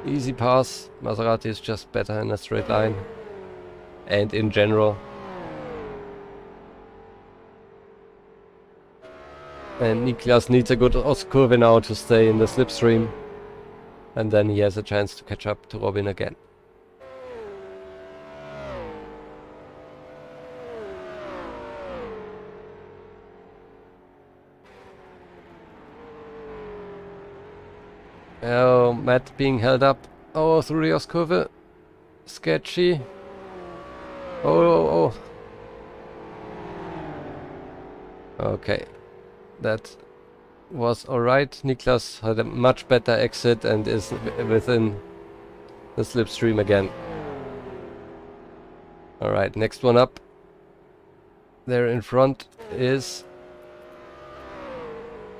Easy pass. Maserati is just better in a straight line. And in general. And Niklas needs a good curve now to stay in the slipstream. And then he has a chance to catch up to Robin again. Oh, Matt being held up. Oh, through the curve. Sketchy. Oh. Okay. That was alright. Niklas had a much better exit and is within the slipstream again. Alright, next one up. There in front is...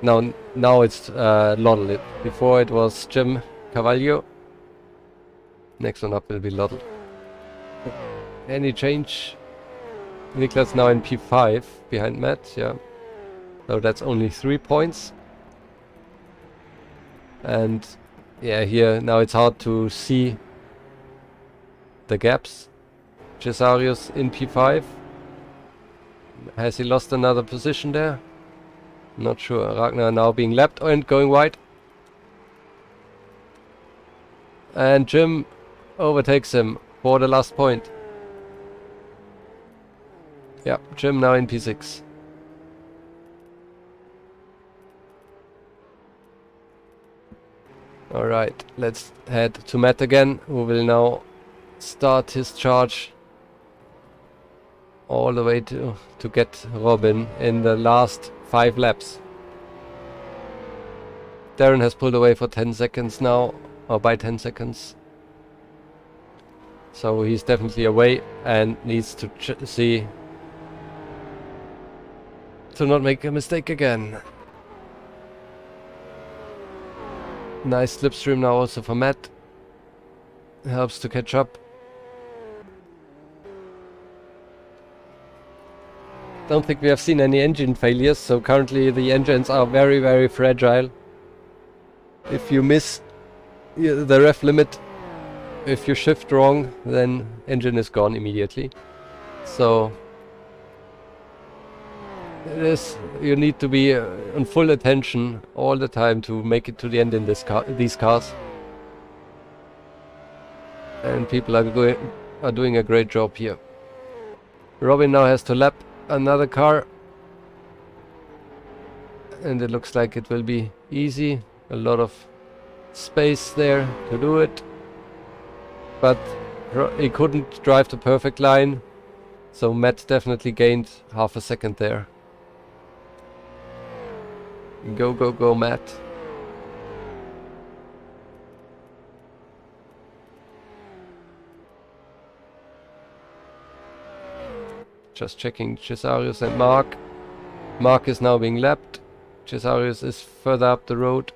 Now it's Loddle. Before it was Jim Cavaglio. Next one up will be Loddle. Any change? Niklas now in P5 behind Matt, yeah. So that's only 3 points. And yeah, here now it's hard to see the gaps. Cesarius in P5. Has he lost another position there? Not sure. Ragnar now being lapped and going wide. And Jim overtakes him for the last point. Yeah, Jim now in P6. Alright, let's head to Matt again, who will now start his charge all the way to get Robin in the last 5 laps. Darren has pulled away for 10 seconds now, or by 10 seconds. So he's definitely away and needs to see to not make a mistake again. Nice slipstream now also for Matt. Helps to catch up. Don't think we have seen any engine failures, so currently the engines are very, very fragile. If you miss the ref limit, if you shift wrong, then engine is gone immediately. So you need to be on full attention all the time to make it to the end in these cars. And people are doing a great job here. Robin now has to lap another car. And it looks like it will be easy. A lot of space there to do it. But he couldn't drive the perfect line. So Matt definitely gained half a second there. Go, go, go, Matt. Just checking Cesarius and Mark. Mark is now being lapped. Cesarius is further up the road.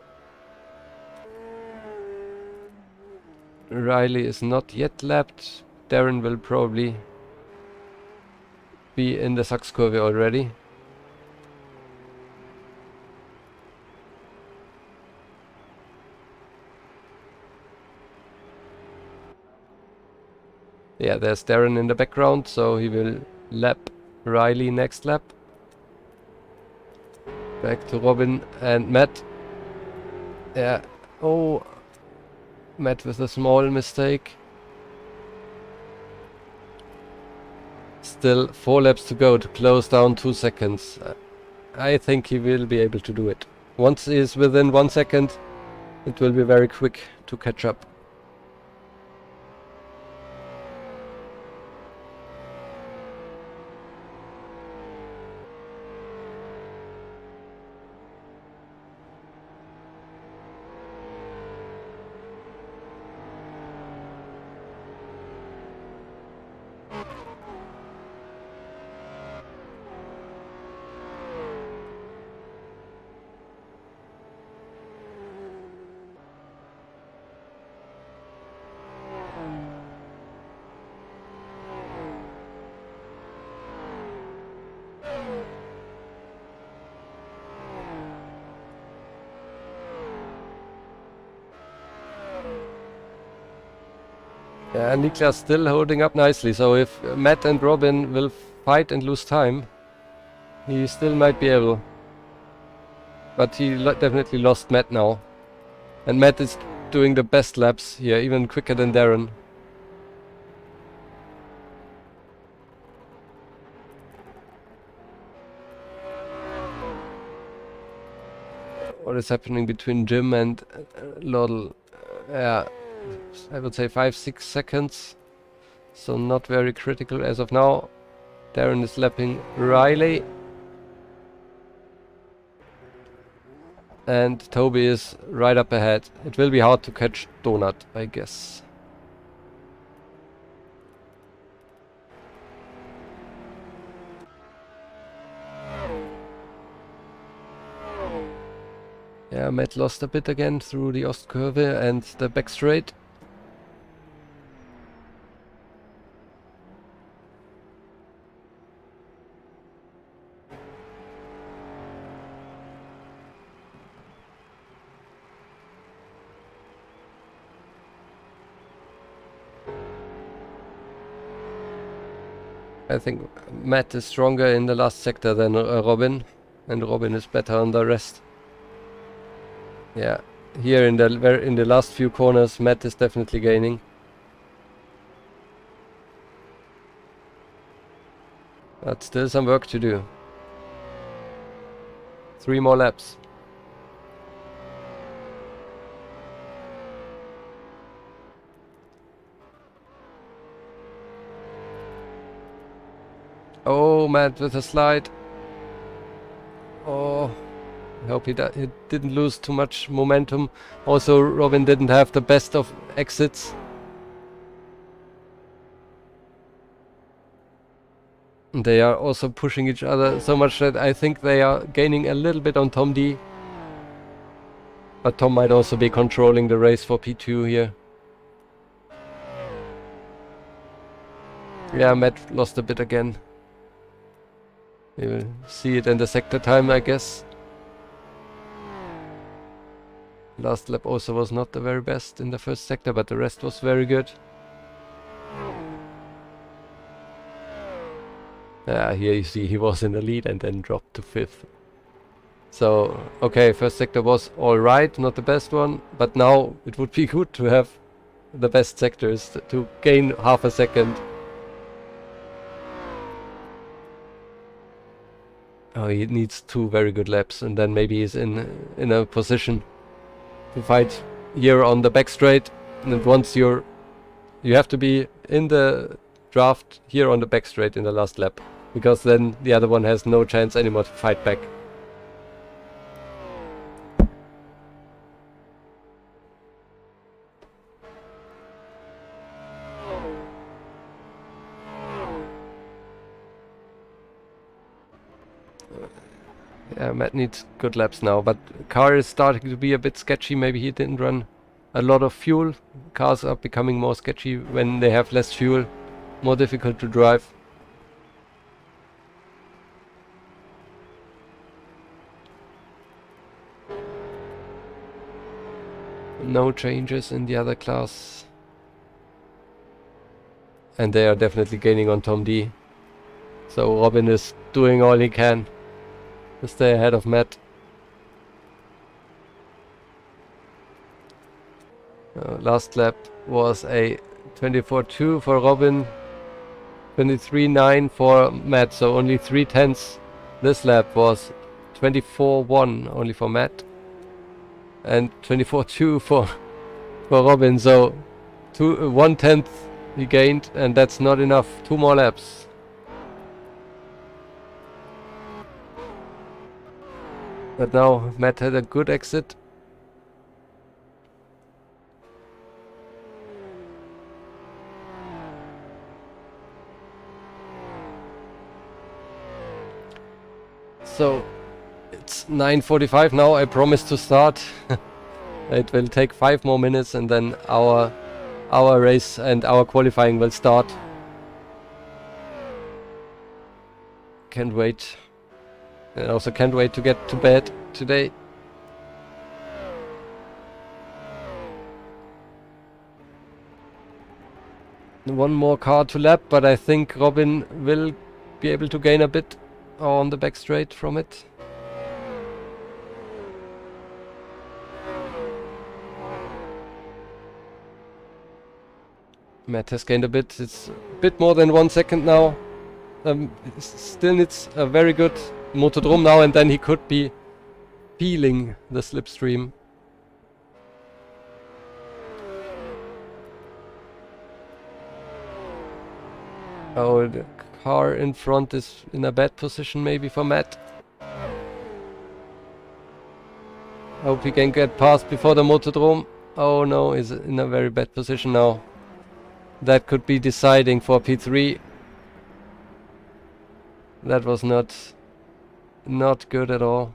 Riley is not yet lapped. Darren will probably be in the Sachs curve already. Yeah, there's Darren in the background, so he will lap Riley next lap. Back to Robin and Matt. Yeah, oh, Matt with a small mistake. Still 4 laps to go to close down 2 seconds. I think he will be able to do it. Once he is within 1 second, it will be very quick to catch up. Yeah, Niklas still holding up nicely, so if Matt and Robin will fight and lose time, he still might be able. But he definitely lost Matt now. And Matt is doing the best laps here, even quicker than Darren. What is happening between Jim and Laudel? Yeah, I would say 5-6 seconds. So not very critical as of now. Darren is lapping Riley. And Toby is right up ahead. It will be hard to catch Donut, I guess. Yeah, Matt lost a bit again through the Ostkurve and the back straight. I think Matt is stronger in the last sector than Robin, and Robin is better on the rest. Yeah, here in the last few corners, Matt is definitely gaining. But still some work to do. 3 more laps. Oh, Matt with a slide. Oh, I hope he didn't lose too much momentum. Also, Robin didn't have the best of exits. They are also pushing each other so much that I think they are gaining a little bit on Tom D. But Tom might also be controlling the race for P2 here. Yeah, Matt lost a bit again. We will see it in the sector time, I guess. Last lap also was not the very best in the first sector, but the rest was very good. Here you see he was in the lead and then dropped to 5th. So, okay, first sector was alright, not the best one, but now it would be good to have the best sectors to gain half a second. Oh, he needs 2 very good laps, and then maybe he's in a position to fight here on the back straight. And once you have to be in the draft here on the back straight in the last lap, because then the other one has no chance anymore to fight back. Yeah, Matt needs good laps now, but car is starting to be a bit sketchy. Maybe he didn't run a lot of fuel. Cars are becoming more sketchy when they have less fuel, more difficult to drive. No changes in the other class. And they are definitely gaining on Tom D. So Robin is doing all he can to stay ahead of Matt. Last lap was a 24.2 for Robin, 23.9 for Matt, so only 3/10. This lap was 24.1 only for Matt, and 24.2 for Robin, so 1/10 he gained, and that's not enough. 2 more laps. But now Matt had a good exit. So it's 9:45 now. I promised to start. It will take 5 more minutes, and then our race and our qualifying will start. Can't wait. And also can't wait to get to bed today. One more car to lap, but I think Robin will be able to gain a bit on the back straight from it. Matt has gained a bit. It's a bit more than 1 second now. Still needs a very good motodrome now, and then he could be feeling the slipstream. Oh, the car in front is in a bad position maybe for Matt. Hope he can get past before the motodrome. Oh no, he's in a very bad position now. That could be deciding for P3. That was not good at all.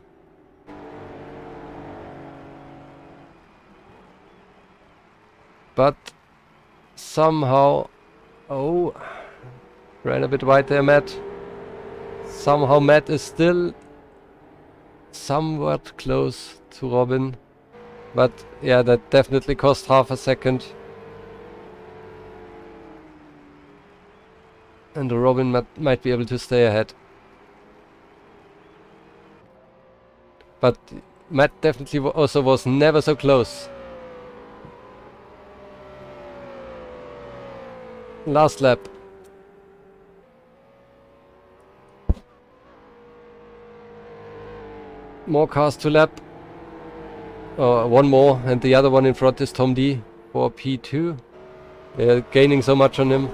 But somehow, oh, ran a bit wide there, Matt. Somehow Matt is still somewhat close to Robin. But yeah, that definitely cost half a second. And Robin might be able to stay ahead. But Matt definitely also was never so close. Last lap. More cars to lap. One more, and the other one in front is Tom D for P2. They're gaining so much on him.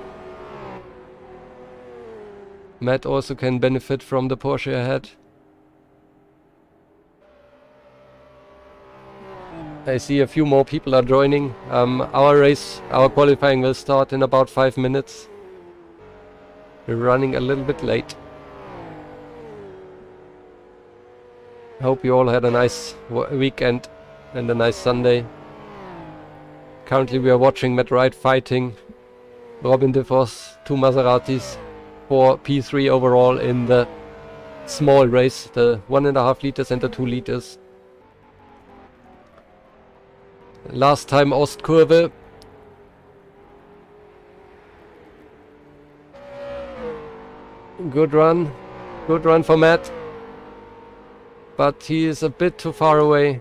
Matt also can benefit from the Porsche ahead. I see a few more people are joining. Our qualifying will start in about 5 minutes. We're running a little bit late. Hope you all had a nice weekend and a nice Sunday. Currently we are watching Matt Wright fighting Robin DeVos, 2 Maseratis for P3 overall in the small race, the 1.5 liters and the 2 liters. Last time Ostkurve. Good run for Matt. But he is a bit too far away.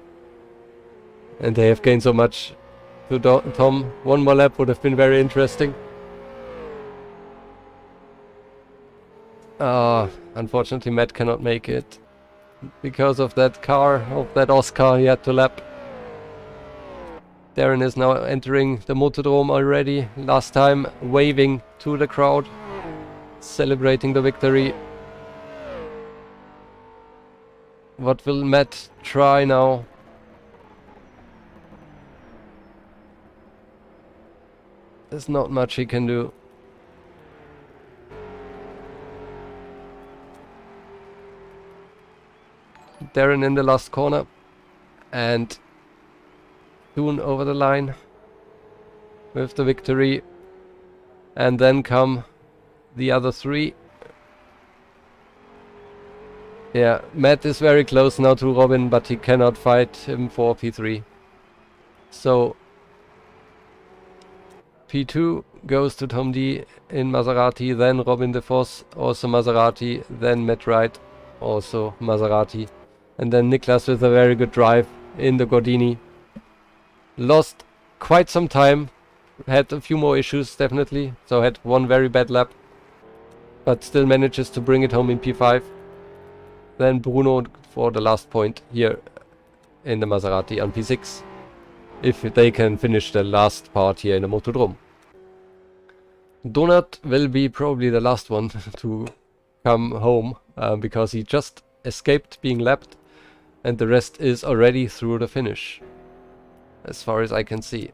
And they have gained so much to Tom. One more lap would have been very interesting. Unfortunately Matt cannot make it. Because of that car, of that Oscar he had to lap. Darren is now entering the Motodrome already. Last time waving to the crowd. Celebrating the victory. What will Matt try now? There's not much he can do. Darren in the last corner. And soon over the line with the victory. And then come the other three. Yeah, Matt is very close now to Robin, but he cannot fight him for P3. So P2 goes to Tom D in Maserati, then Robin de Vos, also Maserati, then Matt Wright, also Maserati, and then Niklas with a very good drive in the Gordini. Lost quite some time, had a few more issues definitely, so had one very bad lap, but still manages to bring it home in P5. Then Bruno for the last point here in the Maserati on P6. If they can finish the last part here in the Motodrome. Donut will be probably the last one to come home because he just escaped being lapped and the rest is already through the finish. As far as I can see.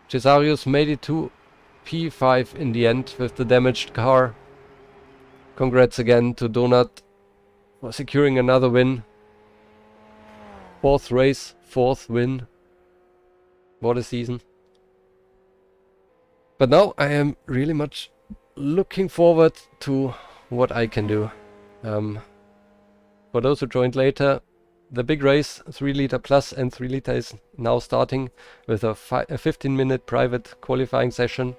Cesarius made it to P5 in the end with the damaged car. Congrats again to Donut for securing another win. 4th race, 4th win. What a season. But now I am really much looking forward to what I can do. For those who joined later, the big race, 3 liter plus and 3 liter is now starting with a 15-minute private qualifying session.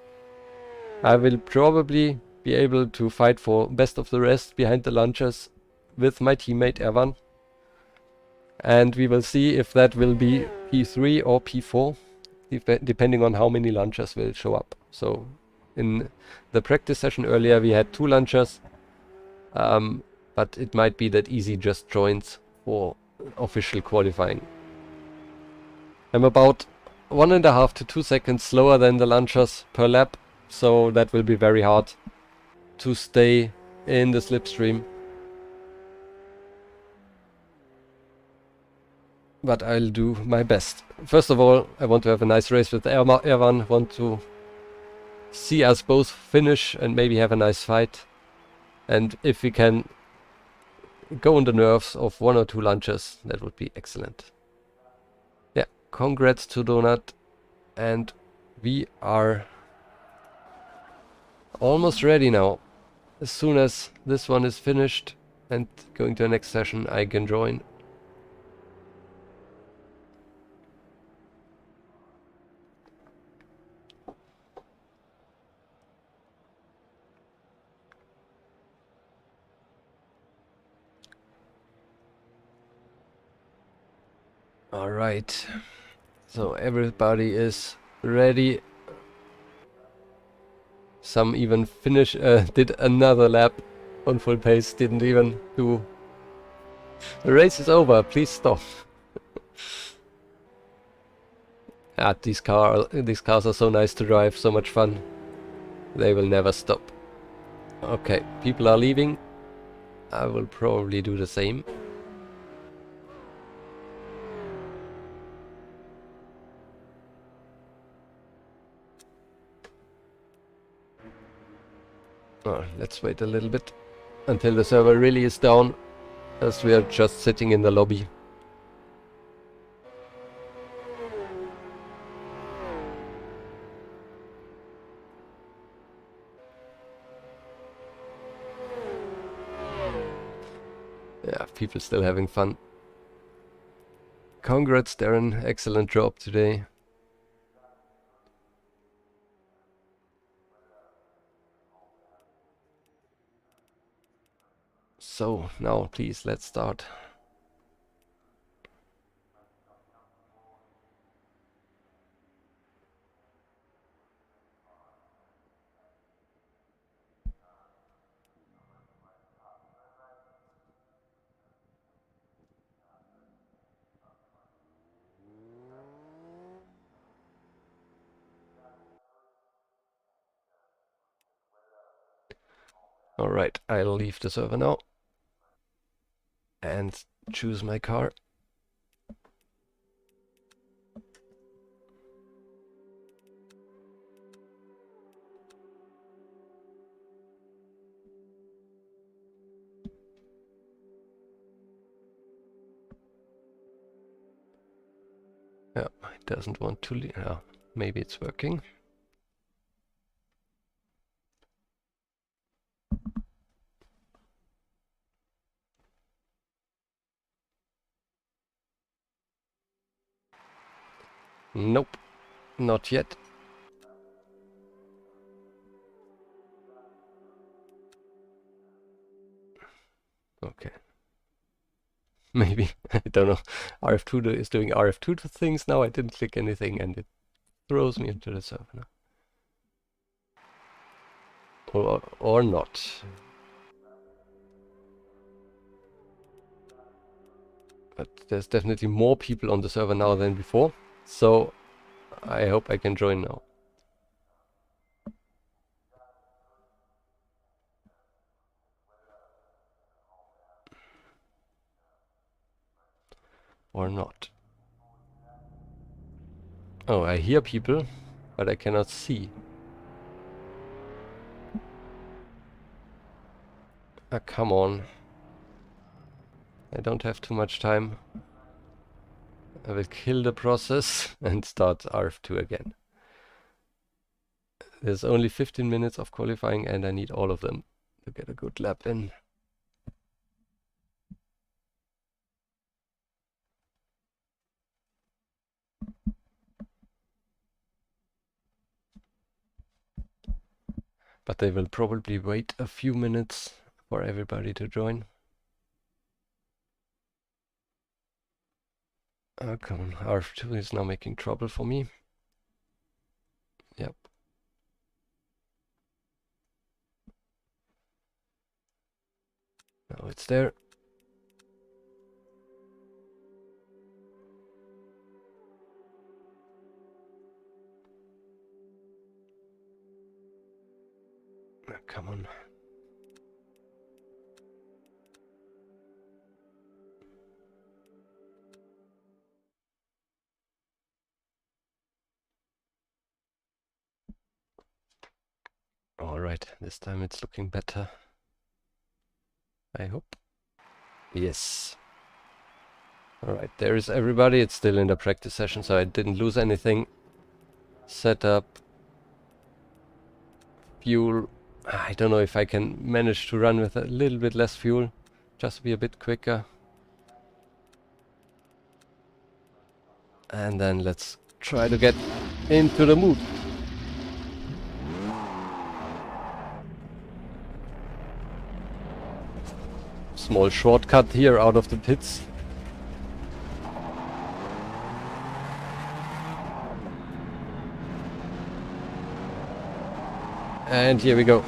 I will probably be able to fight for best of the rest behind the launchers with my teammate Erwan. And we will see if that will be P3 or P4, depending on how many launchers will show up. So in the practice session earlier we had 2 launchers, but it might be that Easy just joins for official qualifying. I'm about 1.5 to 2 seconds slower than the launchers per lap, so that will be very hard to stay in the slipstream. But I'll do my best. First of all, I want to have a nice race with Erwan. Want to see us both finish and maybe have a nice fight. And if we can go on the nerves of 1 or 2 launches, that would be excellent. Yeah, congrats to Donut. And we are almost ready now. As soon as this one is finished and going to the next session, I can join. Alright, so everybody is ready. Some even did another lap on full pace, didn't even do... The race is over, please stop. These cars are so nice to drive, so much fun. They will never stop. Okay, people are leaving. I will probably do the same. Let's wait a little bit until the server really is down, as we are just sitting in the lobby. Yeah, people still having fun. Congrats, Darren. Excellent job today. So, now please, let's start. – Alright, I'll leave the server now and choose my car. Yeah, it doesn't want to leave. Yeah, maybe it's working. Nope, not yet. Okay. Maybe, I don't know. rF2 is doing rF2 things now. I didn't click anything and it throws me into the server now. Or not. But there's definitely more people on the server now than before. So I hope I can join now. Or not. Oh, I hear people, but I cannot see. Ah, come on. I don't have too much time. I will kill the process and start rF2 again. There's only 15 minutes of qualifying and I need all of them to get a good lap in. But they will probably wait a few minutes for everybody to join. Oh, come on, rF2 is now making trouble for me. Yep. Now it's there. Oh, come on. Alright, this time it's looking better. I hope. Yes. Alright, there is everybody. It's still in the practice session, so I didn't lose anything. Setup. Fuel. I don't know if I can manage to run with a little bit less fuel. Just to be a bit quicker. And then let's try to get into the mood. Small shortcut here out of the pits. And here we go.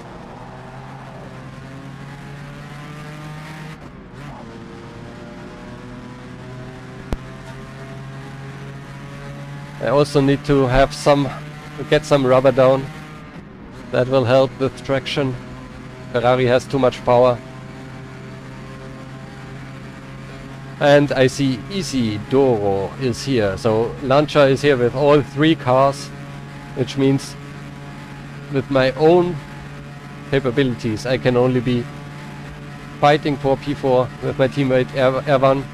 I also need to have get some rubber down. That will help with traction. Ferrari has too much power. And I see Isidoro is here. So Lancia is here with all 3 cars, which means with my own capabilities I can only be fighting for P4 with my teammate Erwan.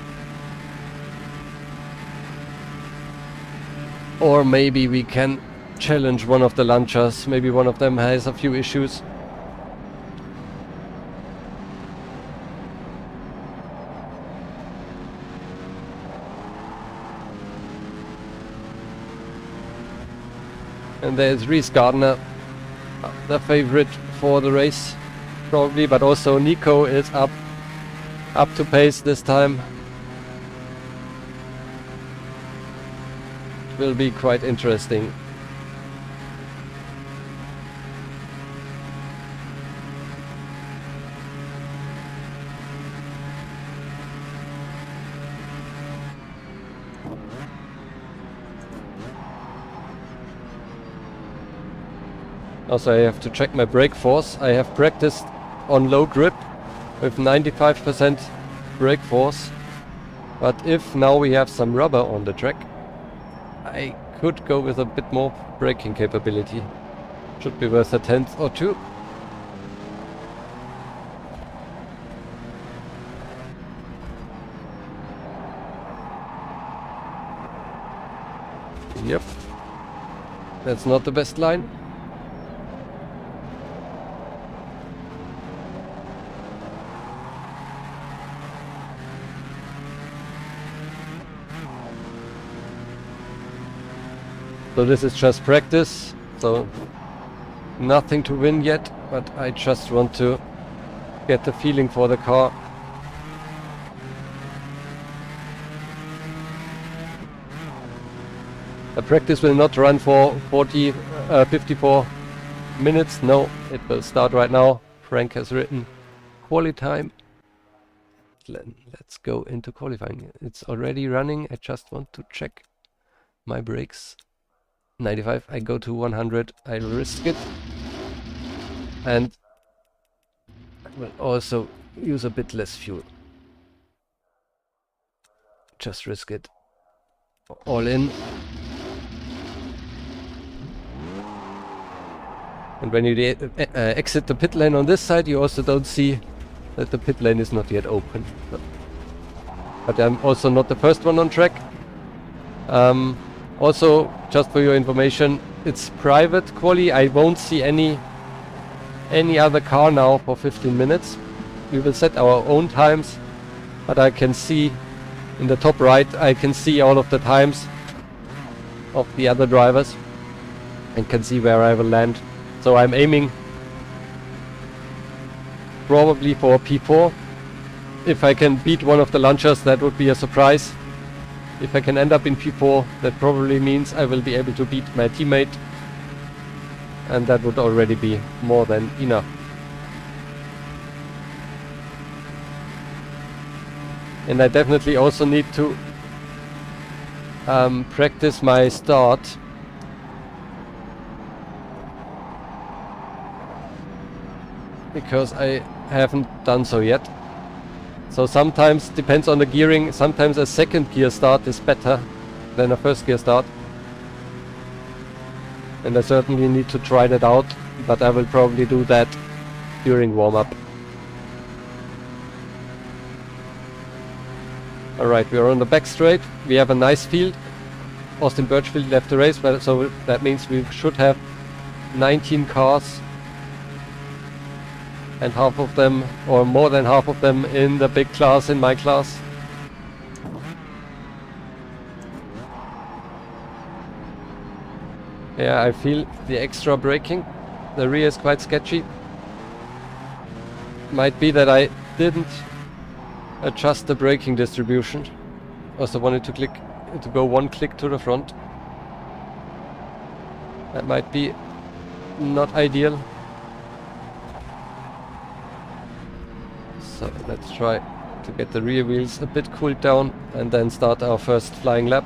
Or maybe we can challenge one of the Lancias. Maybe one of them has a few issues. And there's Reese Gardner, the favorite for the race, probably, but also Nico is up to pace this time. It will be quite interesting. Also, I have to check my brake force. I have practiced on low grip with 95% brake force. But if now we have some rubber on the track, I could go with a bit more braking capability. Should be worth a tenth or two. Yep. That's not the best line. So this is just practice, so nothing to win yet, but I just want to get the feeling for the car. The practice will not run for 54 minutes, no, it will start right now. Frank has written quali time. Let's go into qualifying. It's already running, I just want to check my brakes. 95, I go to 100, I risk it, and I will also use a bit less fuel. Just risk it. All in. And when you exit the pit lane on this side, you also don't see that the pit lane is not yet open. But I'm also not the first one on track. Also, just for your information, it's private quali. I won't see any other car now for 15 minutes. We will set our own times, but I can see in the top right, I can see all of the times of the other drivers and can see where I will land. So I'm aiming probably for P4. If I can beat one of the launchers, that would be a surprise. If I can end up in P4, that probably means I will be able to beat my teammate, and that would already be more than enough. And I definitely also need to practice my start. Because I haven't done so yet. So sometimes, depends on the gearing, sometimes a second gear start is better than a first gear start. And I certainly need to try that out, but I will probably do that during warm-up. Alright, we are on the back straight. We have a nice field. Austin Birchfield left the race, so that means we should have 19 cars. And half of them, or more than half of them, in the big class, in my class. Yeah, I feel the extra braking. The rear is quite sketchy. Might be that I didn't adjust the braking distribution. Also wanted to go one click to the front. That might be not ideal. So let's try to get the rear wheels a bit cooled down and then start our first flying lap.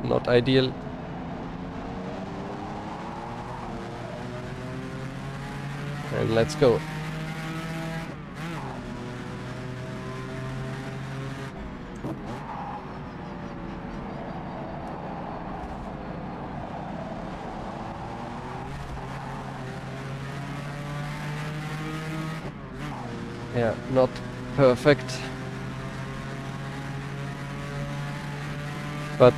Not ideal. And let's go. Yeah, not perfect. But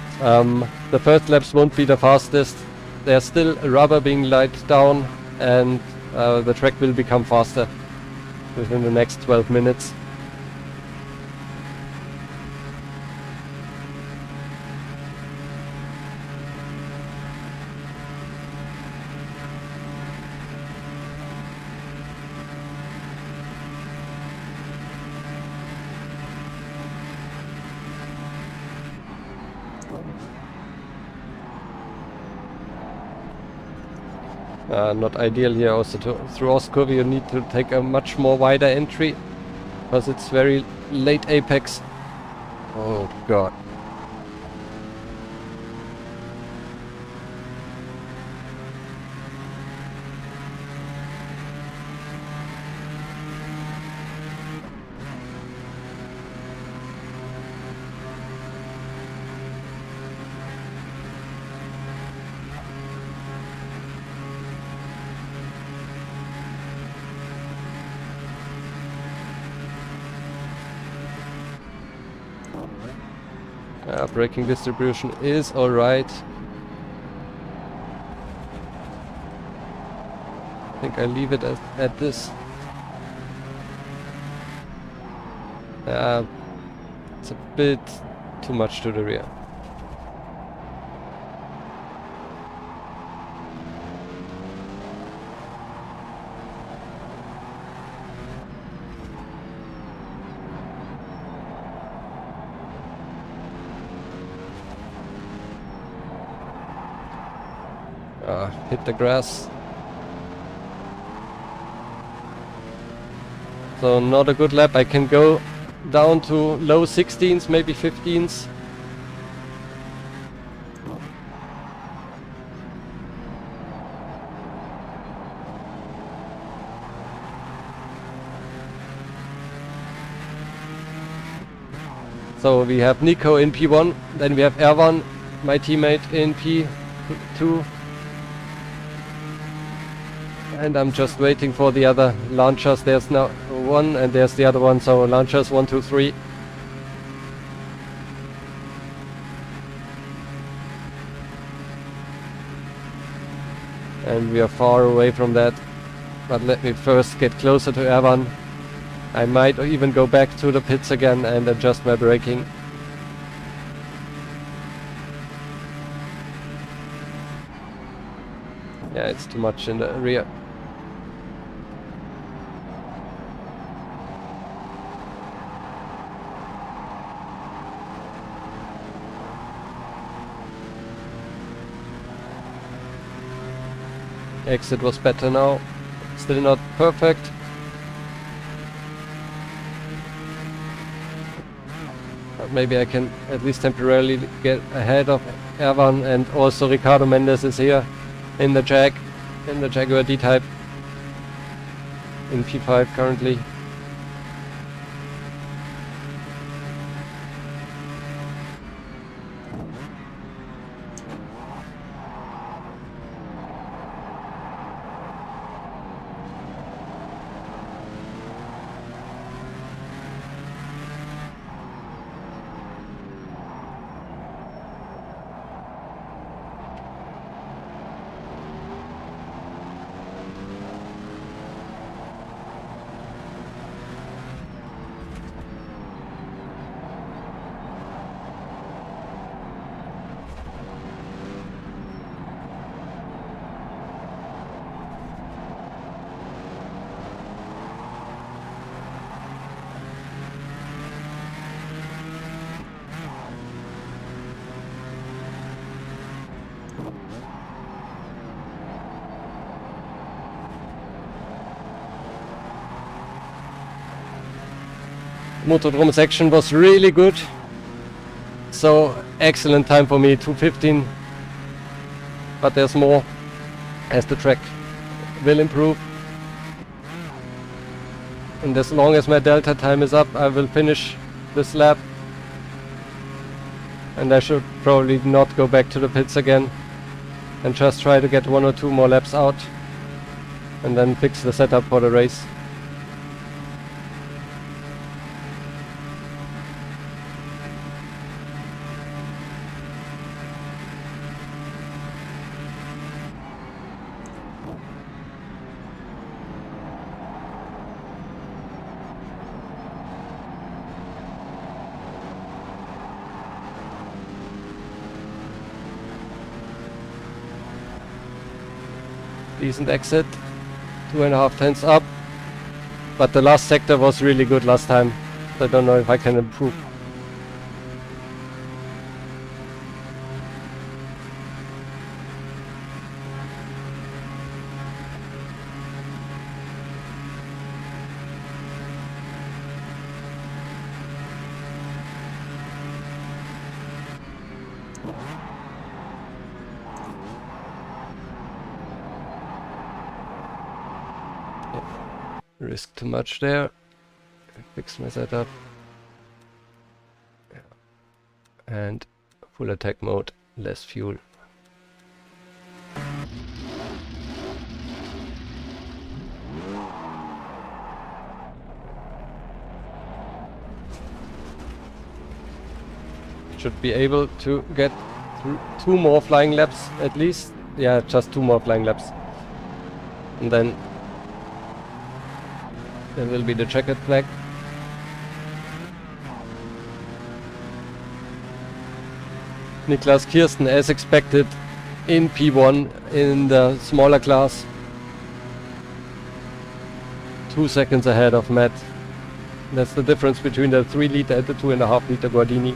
the first laps won't be the fastest. There's still rubber being laid down, and the track will become faster within the next 12 minutes. Not ideal here. Also through Oskurve you need to take a much more wider entry because it's very late apex. Oh god. Braking distribution is alright. I think I leave it at this. It's a bit too much to the rear. Hit the grass. So not a good lap. I can go down to low 16s, maybe 15s. So we have Nico in P1, then we have Erwan, my teammate, in P2. And I'm just waiting for the other launchers. There's now one and there's the other one, so launchers 1, 2, 3. And we are far away from that. But let me first get closer to Erwan. I might even go back to the pits again and adjust my braking. Yeah, it's too much in the rear. Exit was better now. Still not perfect. But maybe I can at least temporarily get ahead of Erwan, and also Ricardo Mendes is here in the Jaguar D-Type in P5 currently. Motodrome section was really good, so excellent time for me, 2:15, but there's more as the track will improve, and as long as my delta time is up I will finish this lap, and I should probably not go back to the pits again and just try to get 1 or 2 more laps out and then fix the setup for the race. Decent exit, 2.5 tenths up, but the last sector was really good last time. I don't know if I can improve. Risk too much there. Fix my setup. And full attack mode, less fuel. Should be able to get through 2 more flying laps at least. Yeah, just 2 more flying laps. And then there will be the checkered flag. Niklas Kirsten, as expected, in P1 in the smaller class. 2 seconds ahead of Matt. That's the difference between the 3 liter and the 2.5 liter Guardini.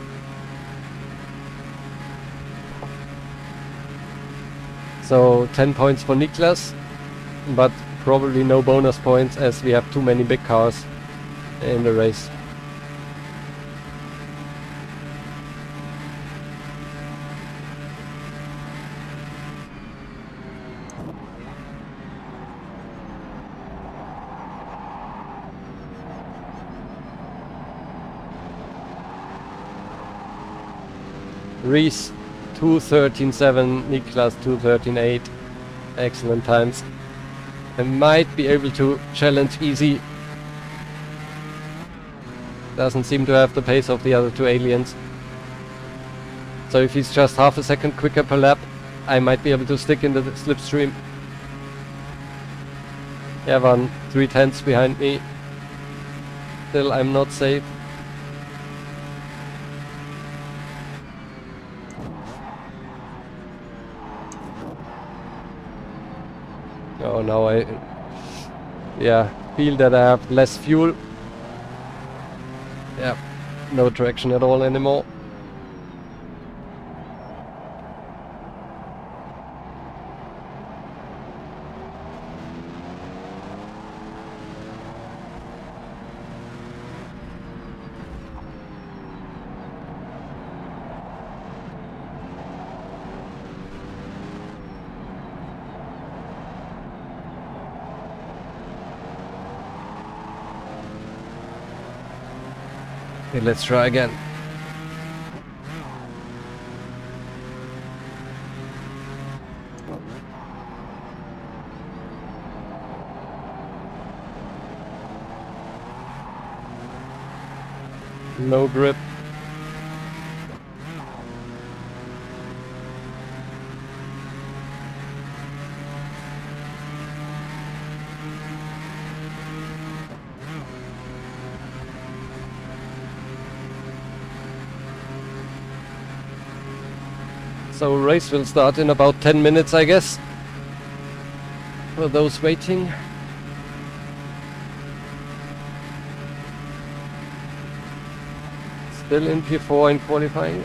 So 10 points for Niklas, but probably no bonus points as we have too many big cars in the race. Reese 2:13.7, Niklas 2:13.8. Excellent times. I might be able to challenge easy. Doesn't seem to have the pace of the other 2 aliens. So if he's just half a second quicker per lap, I might be able to stick in the slipstream. Evan 3/10 behind me. Still, I'm not safe. Oh, now I feel that I have less fuel. Yeah, no traction at all anymore. Okay, let's try again. No grip. So race will start in about 10 minutes, I guess, for those waiting. Still in P4 in qualifying.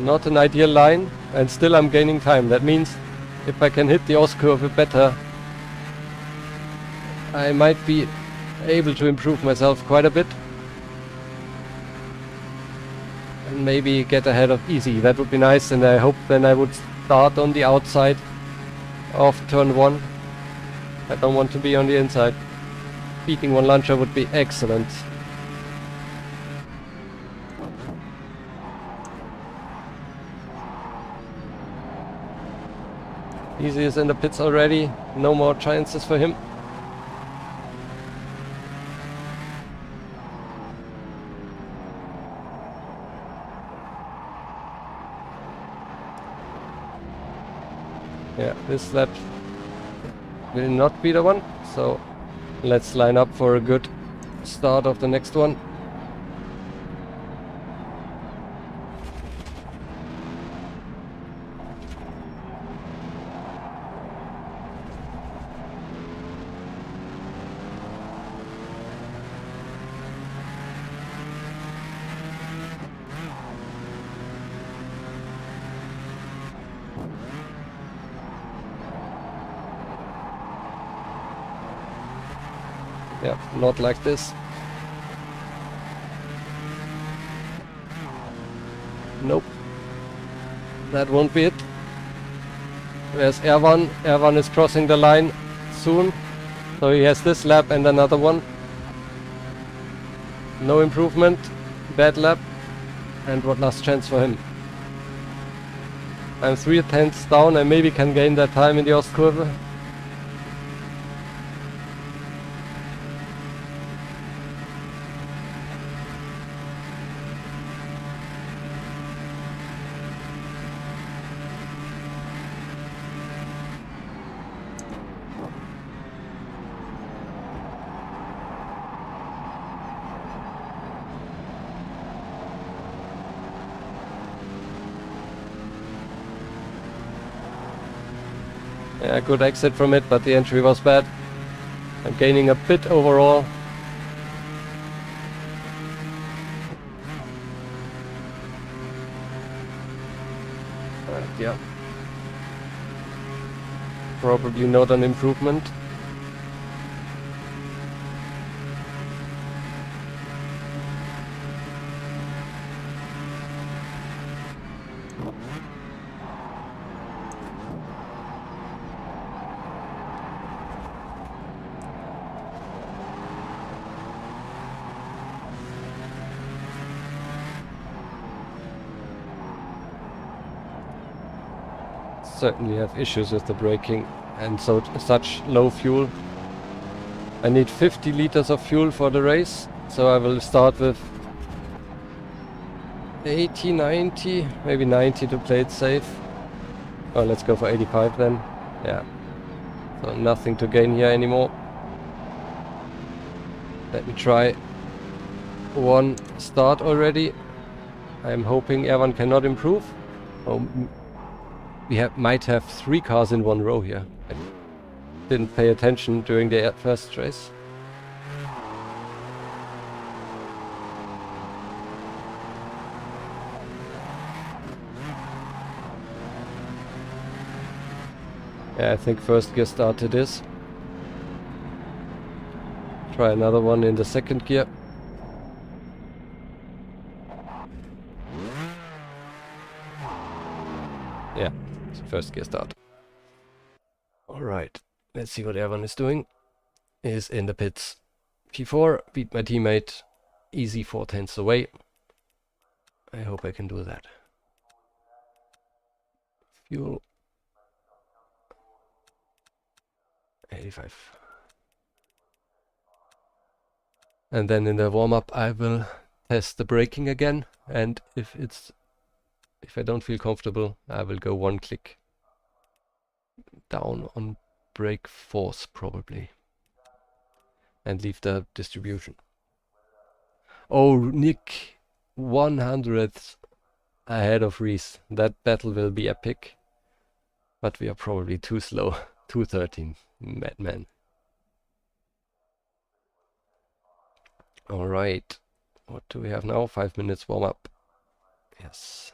Not an ideal line, and still I'm gaining time. That means if I can hit the S-curve better, I might be able to improve myself quite a bit. And maybe get ahead of Easy. That would be nice, and I hope then I would start on the outside of turn 1. I don't want to be on the inside. Beating one launcher would be excellent. Easy is in the pits already. No more chances for him. Yeah, this lap will not be the one. So let's line up for a good start of the next one. Yeah, not like this. Nope. That won't be it. There's Erwan. Erwan is crossing the line soon. So he has this lap and another one. No improvement. Bad lap. And what last chance for him? I'm 3/10 down. I maybe can gain that time in the Ostkurve. Yeah, good exit from it, but the entry was bad. I'm gaining a bit overall. Yeah. Probably not an improvement. Certainly have issues with the braking and such low fuel. I need 50 liters of fuel for the race, so I will start with 80, 90, maybe 90 to play it safe. Oh, let's go for 85 then. Yeah. So nothing to gain here anymore. Let me try one start already. I'm hoping Erwan cannot improve. Oh, we might have 3 cars in one row here. I didn't pay attention during the first race. Yeah, I think first gear start it is. Try another one in the second gear. Yeah, it's first gear start. Alright, let's see what everyone is doing. Is in the pits. P4, beat my teammate, easy 4/10 away. I hope I can do that. Fuel. 85. And then in the warm-up I will test the braking again, and if I don't feel comfortable, I will go 1 click down on brake force probably and leave the distribution. Oh, Nick, 100th ahead of Reese. That battle will be epic, but we are probably too slow. 2:13, madman. Alright, what do we have now? 5 minutes warm up. Yes.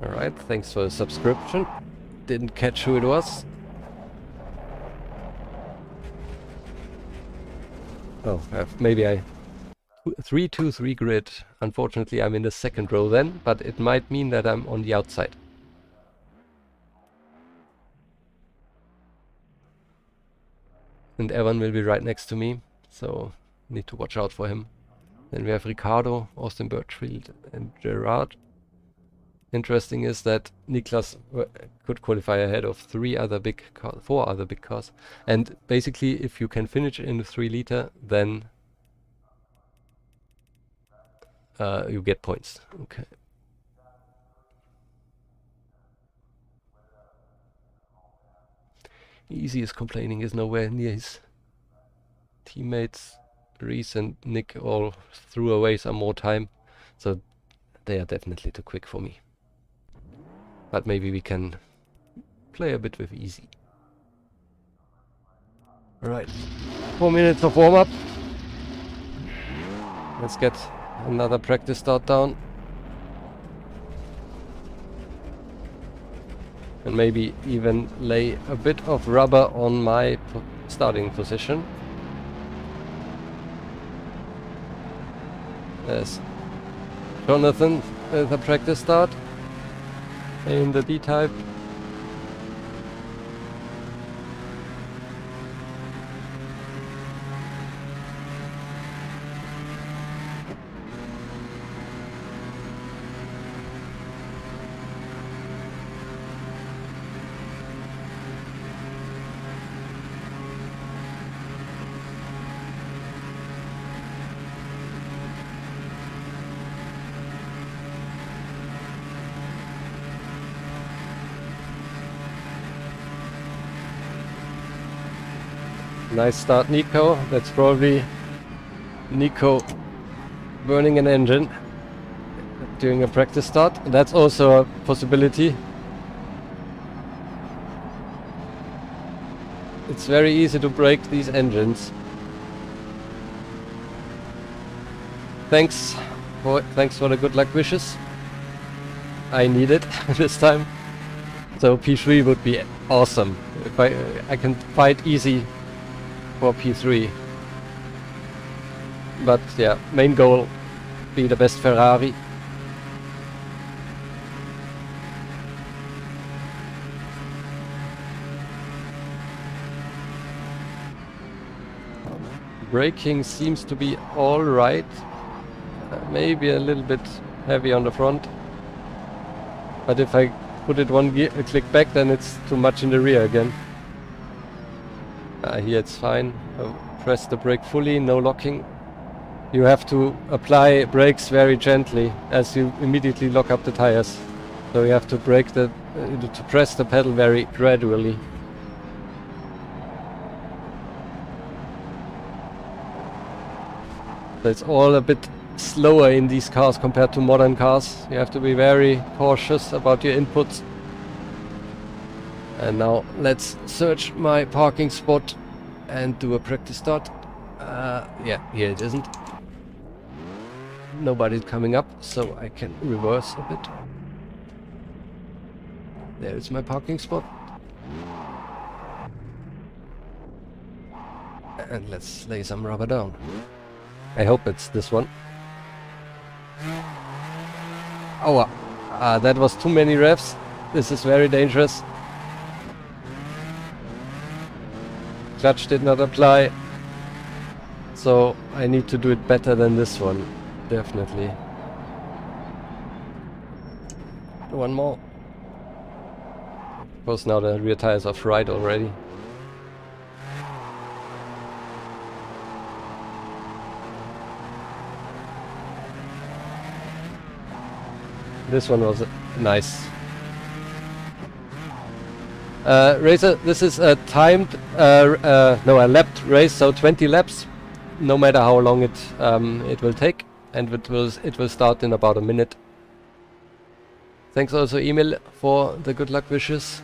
Alright, thanks for the subscription. Didn't catch who it was. Oh, maybe I... 3-2-3 grid. Unfortunately, I'm in the second row then, but it might mean that I'm on the outside. And Evan will be right next to me, so need to watch out for him. Then we have Ricardo, Austin Birchfield and Gerard. Interesting is that Niklas could qualify ahead of 4 other big cars. And basically, if you can finish in 3 liter, then you get points. Okay. Easy is complaining is nowhere near his teammates. Reese and Nick all threw away some more time, so they are definitely too quick for me. But maybe we can play a bit with easy. Alright, 4 minutes of warm-up. Let's get another practice start down. And maybe even lay a bit of rubber on my starting position. There's Jonathan with a practice start. in the D-type. Nice start, Nico. That's probably Nico burning an engine during a practice start. That's also a possibility. It's very easy to break these engines. Thanks for the good luck wishes. I need it this time. So P3 would be awesome. If I can fight easy for P3. But yeah, main goal, be the best Ferrari. Braking seems to be alright. Maybe a little bit heavy on the front. But if I put it one gear, click back, then it's too much in the rear again. Here it's fine. Press the brake fully, no locking. You have to apply brakes very gently as you immediately lock up the tires. So you have to to press the pedal very gradually. So it's all a bit slower in these cars compared to modern cars. You have to be very cautious about your inputs. And now let's search my parking spot and do a practice start. Yeah, here it isn't. Nobody's coming up, so I can reverse a bit. There's my parking spot. And let's lay some rubber down. I hope it's this one. Oh, that was too many revs. This is very dangerous. Clutch did not apply, so I need to do it better than this one, definitely. One more. Of course now the rear tires are fried already. This one was nice. Racer, this is a timed, a lapped race, so 20 laps, no matter how long it will take, and it will start in about a minute. Thanks also Emil for the good luck wishes.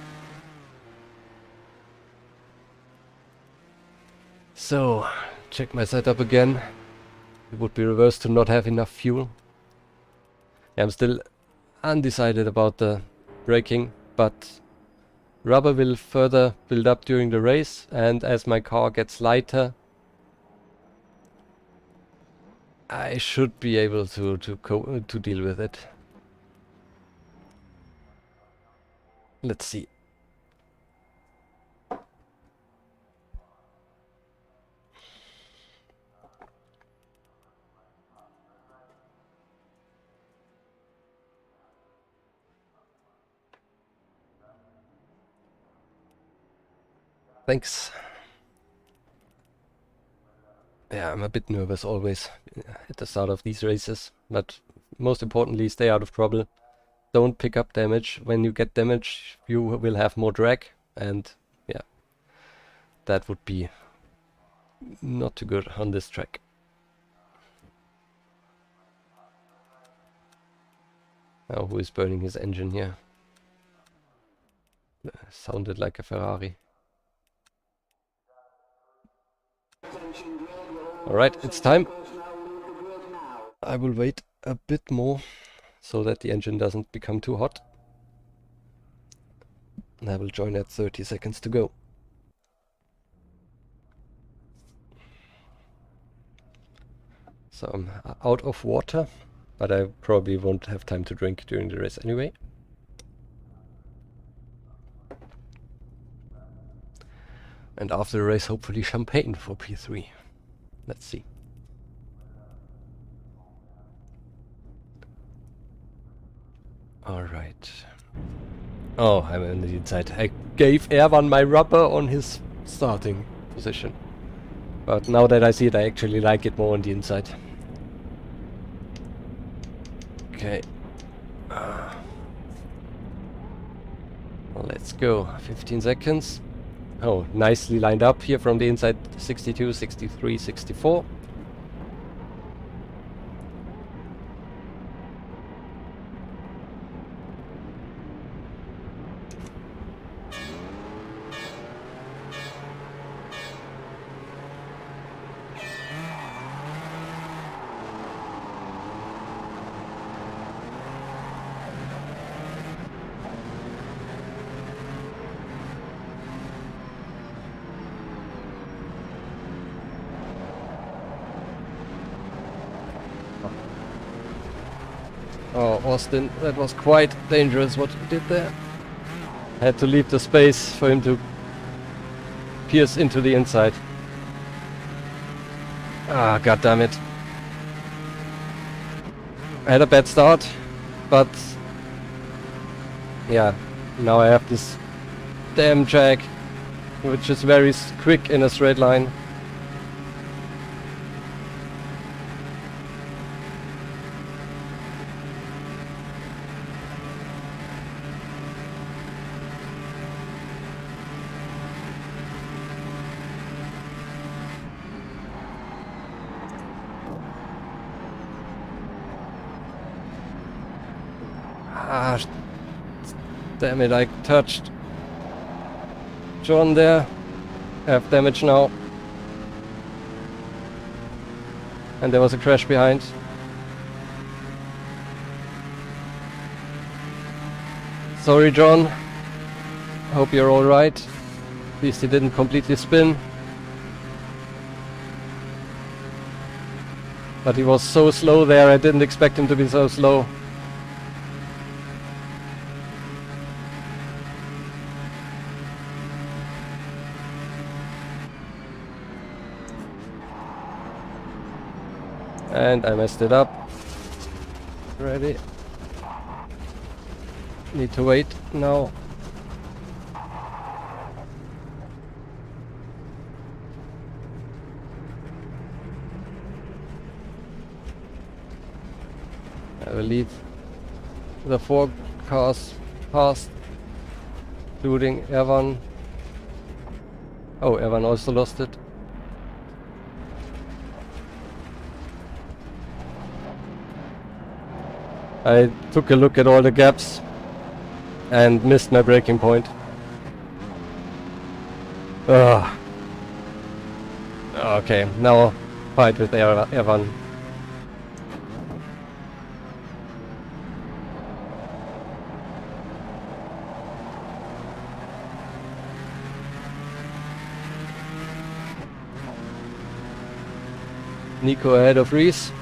So, check my setup again. It would be reversed to not have enough fuel. Yeah, I'm still undecided about the braking, but rubber will further build up during the race, and as my car gets lighter, I should be able to deal with it. Let's see. Thanks. Yeah, I'm a bit nervous always at the start of these races, but most importantly, stay out of trouble. Don't pick up damage. When you get damage, you will have more drag, and yeah, that would be not too good on this track. Now, who is burning his engine here? Sounded like a Ferrari. Alright, it's time. I will wait a bit more so that the engine doesn't become too hot. And I will join at 30 seconds to go. So I'm out of water, but I probably won't have time to drink during the race anyway. And after the race, hopefully champagne for P3. Let's see. Alright. Oh, I'm on the inside. I gave Erwan my rubber on his starting position. But now that I see it, I actually like it more on the inside. Okay. Let's go. 15 seconds. Oh, nicely lined up here from the inside. 62, 63, 64. Oh, Austin, that was quite dangerous what you did there. Had to leave the space for him to pierce into the inside. Ah, god damn it. I had a bad start, but yeah, now I have this damn jag, which is very quick in a straight line. Ah, damn it, I touched John there. I have damage now. And there was a crash behind. Sorry, John. Hope you're alright. At least he didn't completely spin. But he was so slow there, I didn't expect him to be so slow. And I messed it up. Ready. Need to wait now. I will leave the 4 cars past, including Erwan. Oh, Erwan also lost it. I took a look at all the gaps and missed my braking point. Ugh. Okay, now fight with Erwan. Nico ahead of Reese.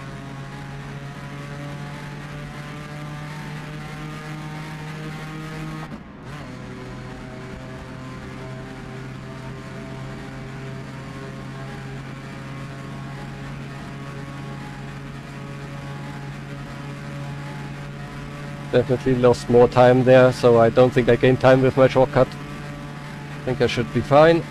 Definitely lost more time there, so I don't think I gained time with my shortcut. I think I should be fine.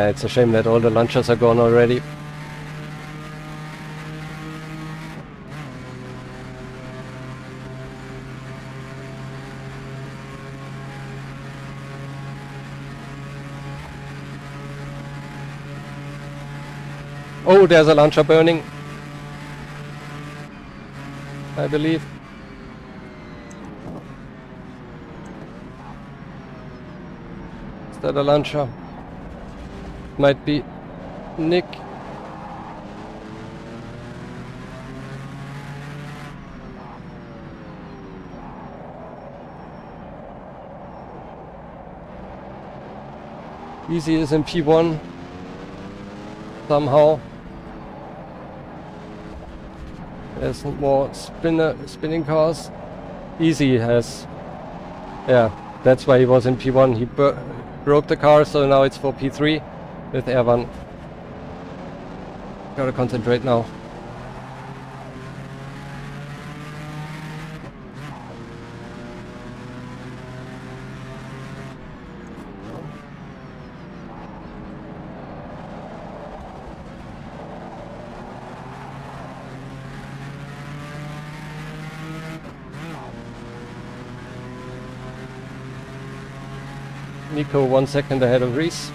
It's a shame that all the launchers are gone already. Oh, there's a launcher burning, I believe. Is that a launcher? Might be Nick. Easy is in P1 somehow. There's more spinning cars. Easy has, yeah, that's why he was in P1. He broke the car, so now it's for P3 with Erwan. Gotta concentrate now. Nico 1 second ahead of Reese.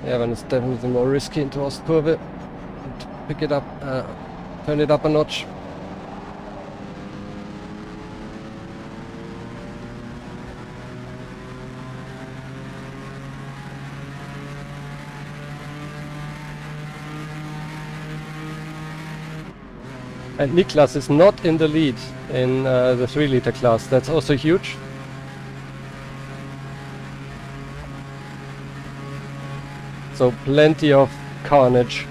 Yeah, when it's definitely more risky into Ostkurve. Pick it up, turn it up a notch. And Niklas is not in the lead in the 3-liter class. That's also huge. So plenty of carnage.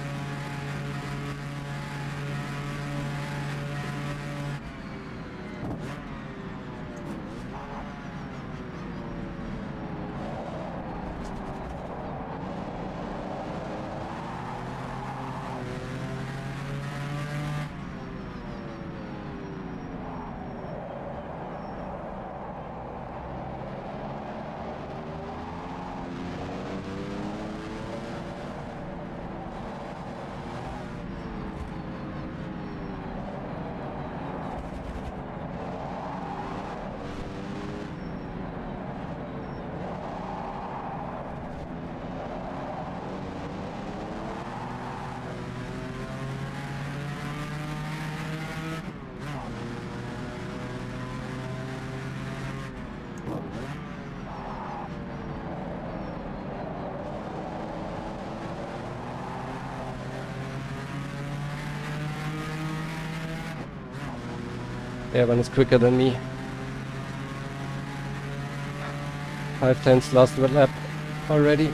Erwan is quicker than me. 5/10 last lap already.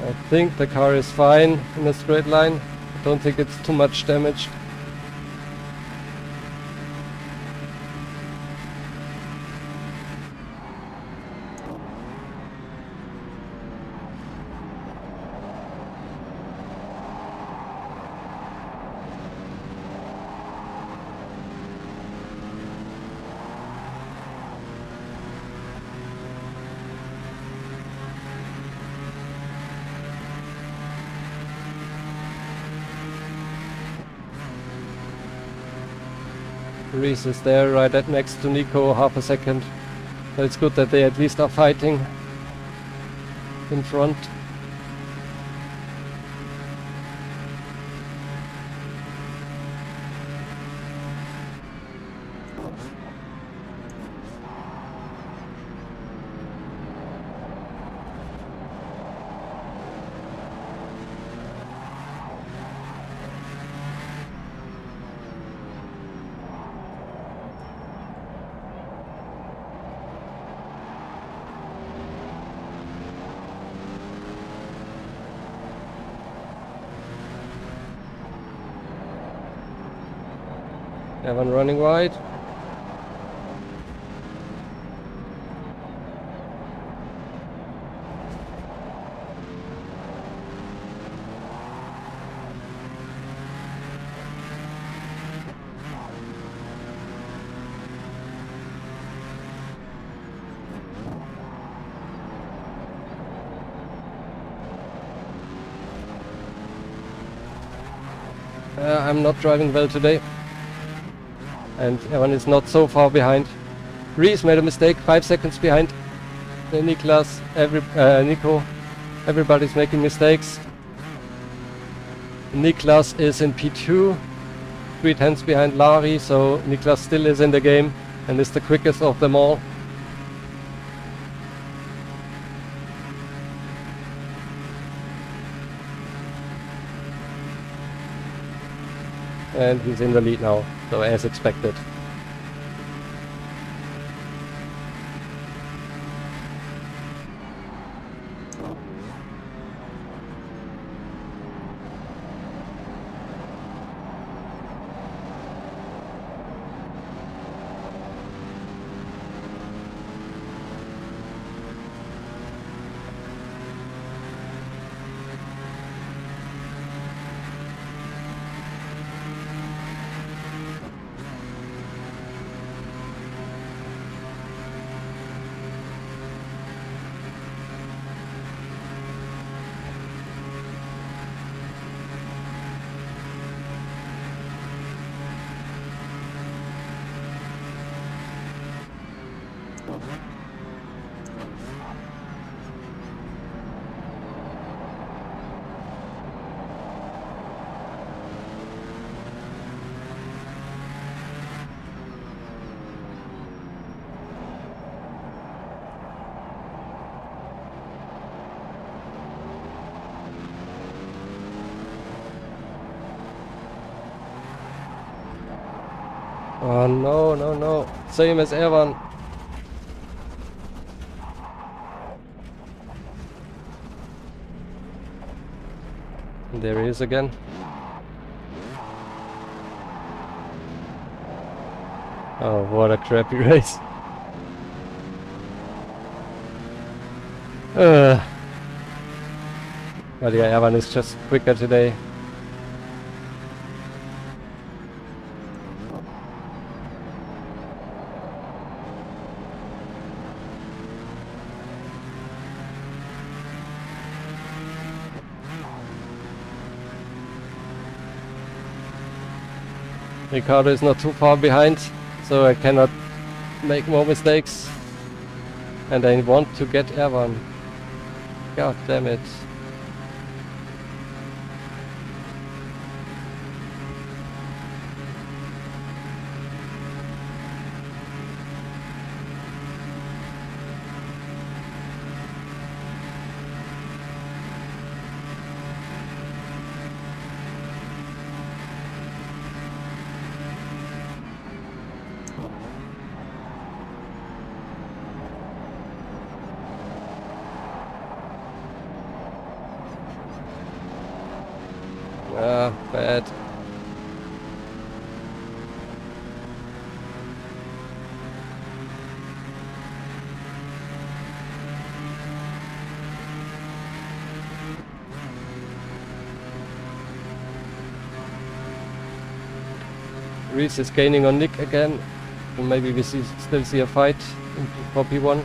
I think the car is fine in a straight line. I don't think it's too much damaged. Reese is there right at next to Nico, half a second. But it's good that they at least are fighting in front. Erwan running wide. I'm not driving well today. And Erwan is not so far behind. Reese made a mistake, 5 seconds behind. Niklas, Nico, everybody's making mistakes. Niklas is in P2, 3/10 behind Lari, so Niklas still is in the game and is the quickest of them all. And he's in the lead now, so as expected. Oh no, no, no. Same as Erwan. There he is again. Oh, what a crappy race. But yeah, Erwan is just quicker today. Ricardo is not too far behind, so I cannot make more mistakes. And I want to get Erwan. God damn it. Ah, bad. Reese is gaining on Nick again. And maybe we still see a fight for P1.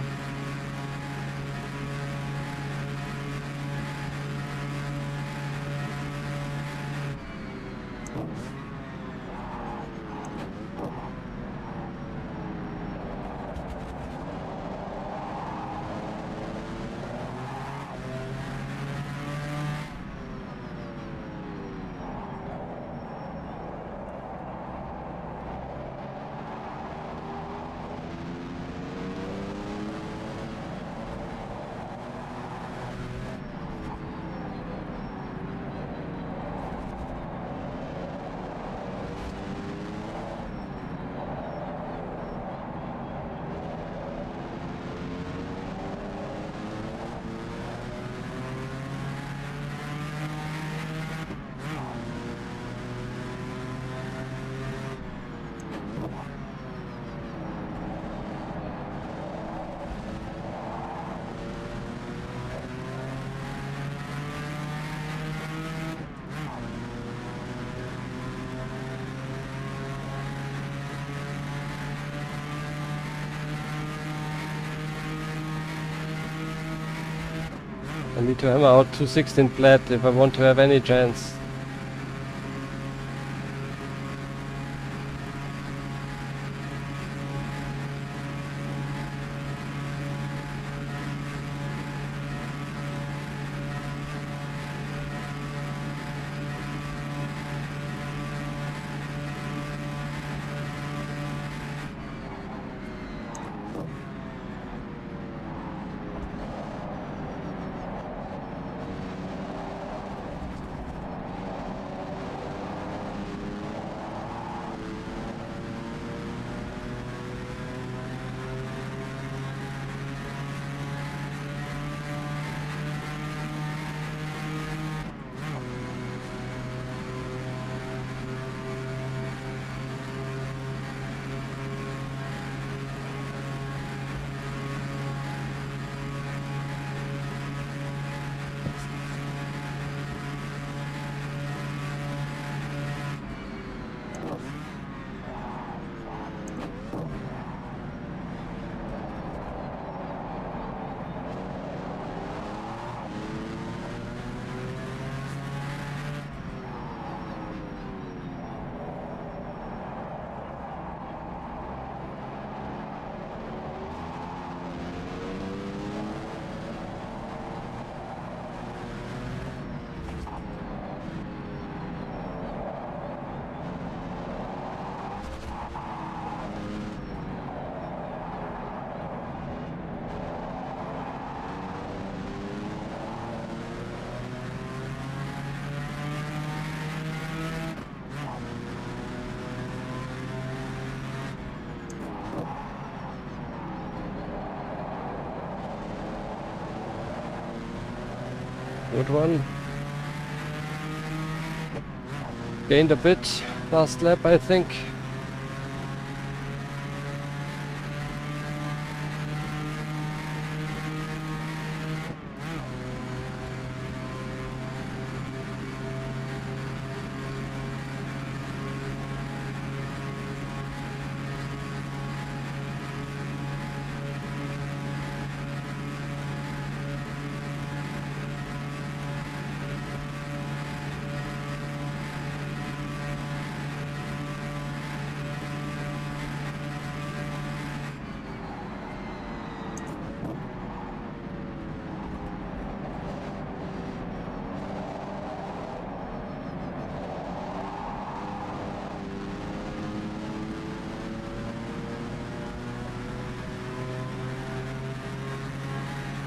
I need to hammer out 216 flat if I want to have any chance. Good one. Gained a bit last lap, I think.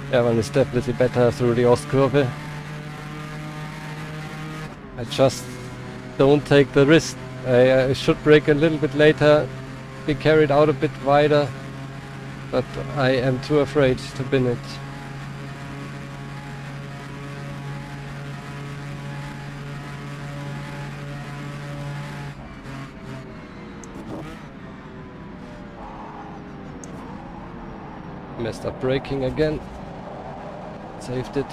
Yeah, one is definitely better through the Ostkurve. I just don't take the risk. I should brake a little bit later, be carried out a bit wider, but I am too afraid to bin it. Messed up braking again. Saved it.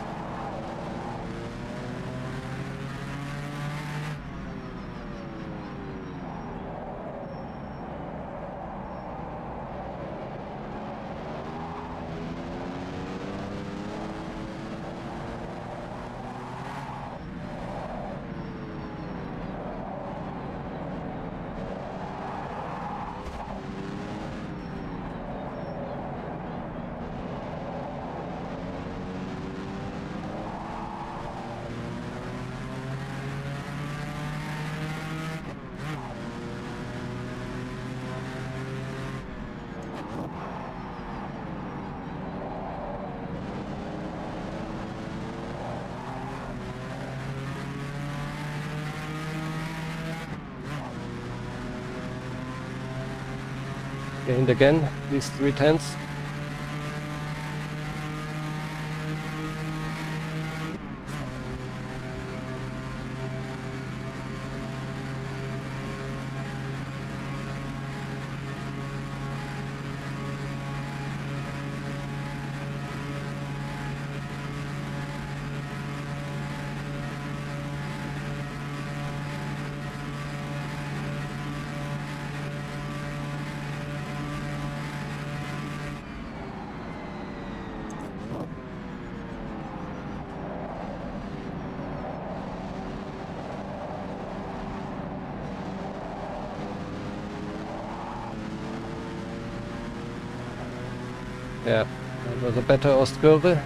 Gained again, these 3/10. Yeah, that was a better Ostkurve.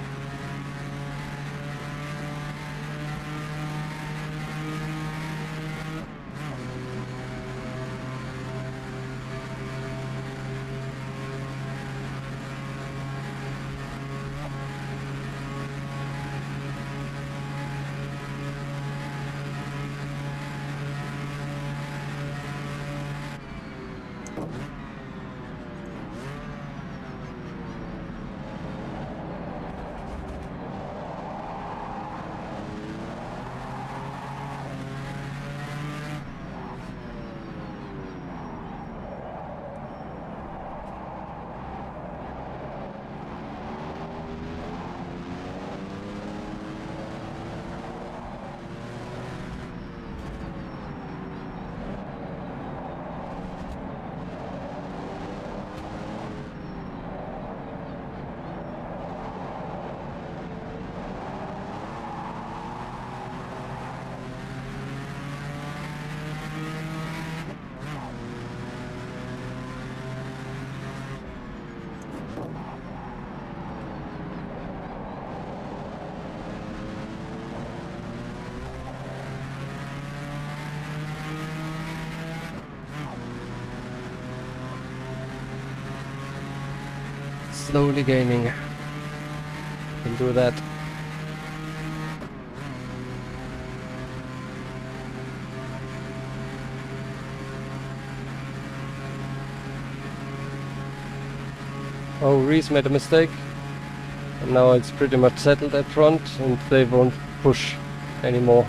Slowly gaining. Can do that. Oh, Reese made a mistake. And now it's pretty much settled at front and they won't push anymore.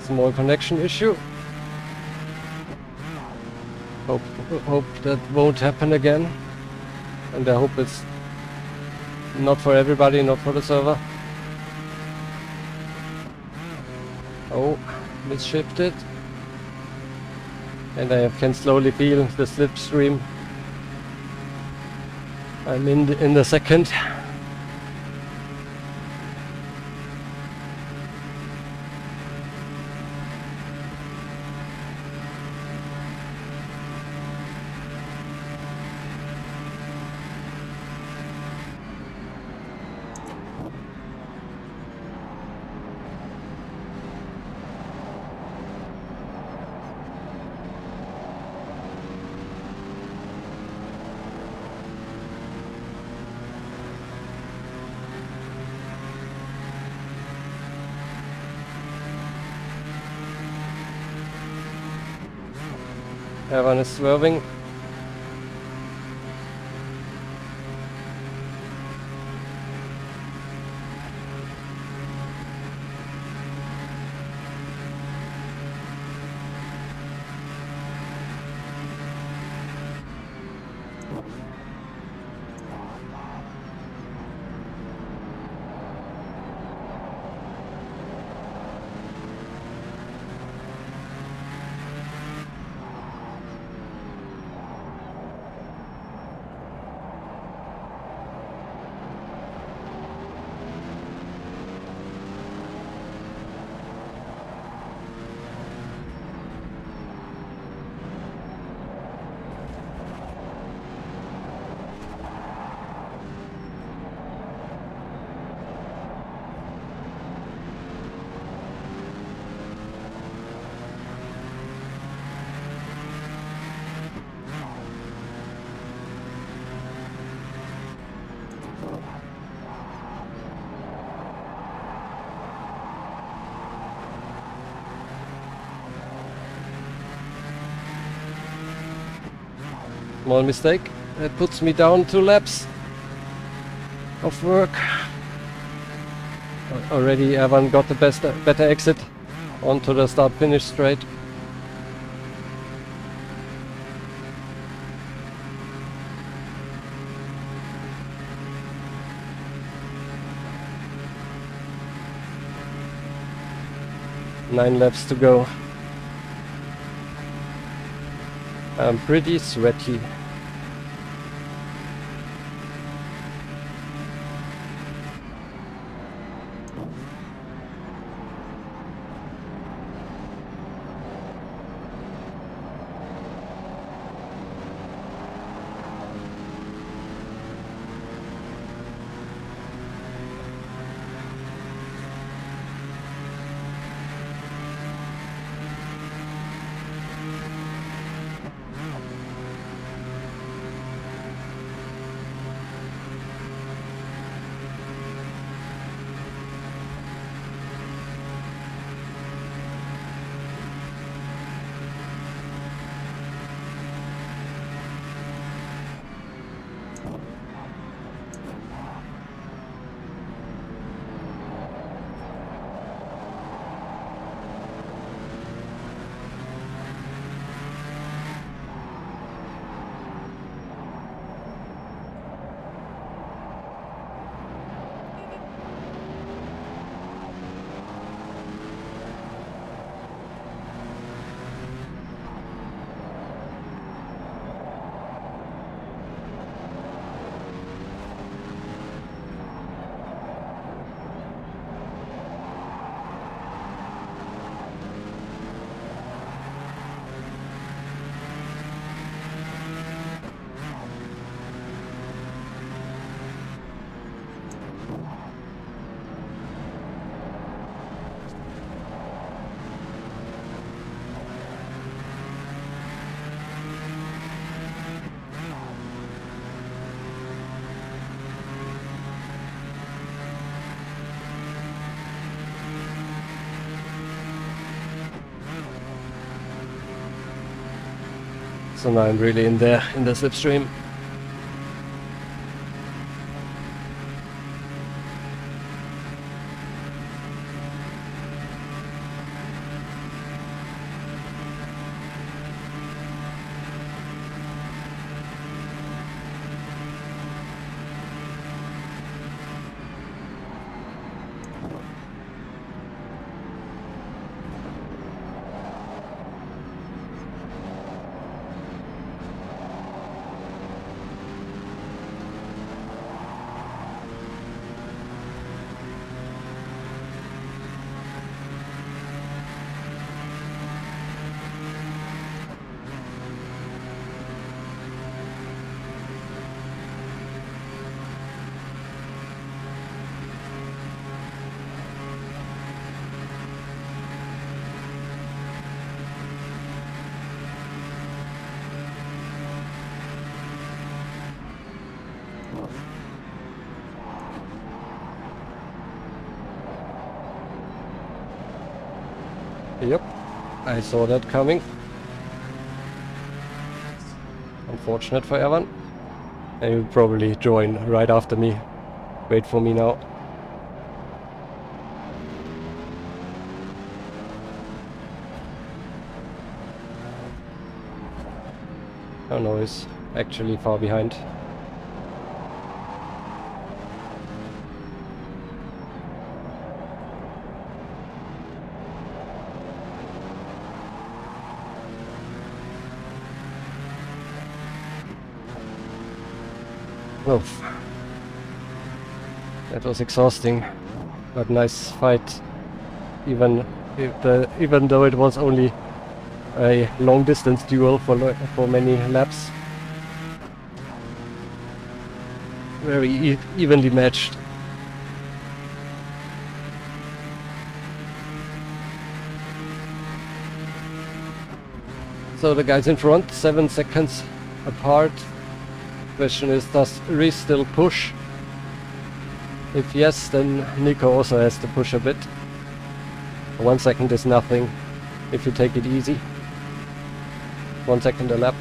Small connection issue. Hope that won't happen again. And I hope it's not for everybody, not for the server. Oh, it's shifted. And I can slowly feel the slipstream. I'm in the second. Everyone is swerving. Small mistake. That puts me down 2 laps of work. Already Evan got the better exit onto the start-finish straight. Nine laps to go. I'm pretty sweaty. So now I'm really in the slipstream. Yep, I saw that coming. Unfortunate for Evan. And he'll probably join right after me. Wait for me now. Oh no, he's actually far behind. Oof. That was exhausting, but nice fight. Even though it was only a long distance duel for many laps. Very evenly matched. So the guys in front, 7 seconds apart. Question is, does Reese still push? If yes, then Nico also has to push a bit. 1 second is nothing if you take it easy. 1 second a lap.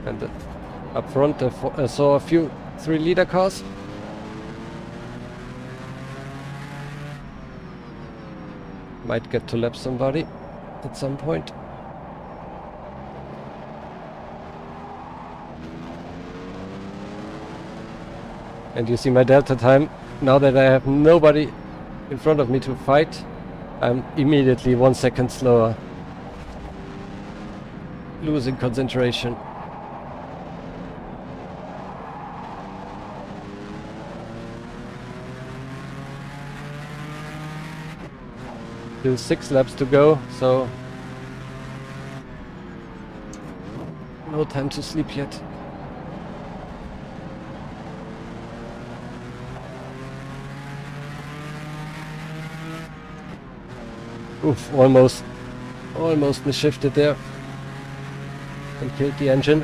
And up front I saw a few 3-liter cars. Might get to lap somebody at some point. And you see my delta time. Now that I have nobody in front of me to fight, I'm immediately 1 second slower. Losing concentration. Still 6 laps to go, so no time to sleep yet. Oof, almost misshifted there and killed the engine.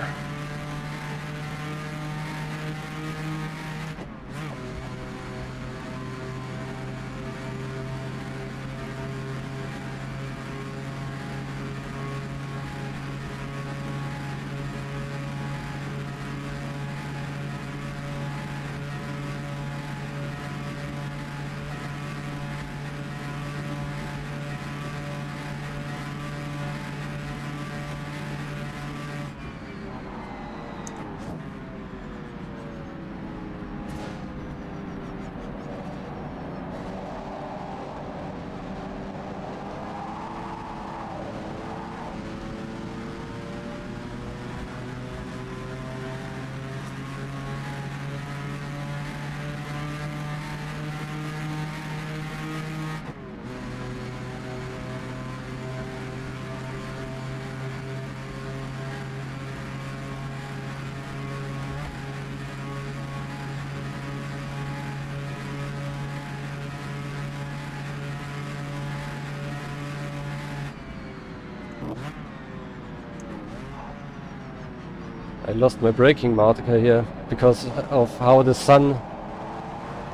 I lost my braking marker here because of how the sun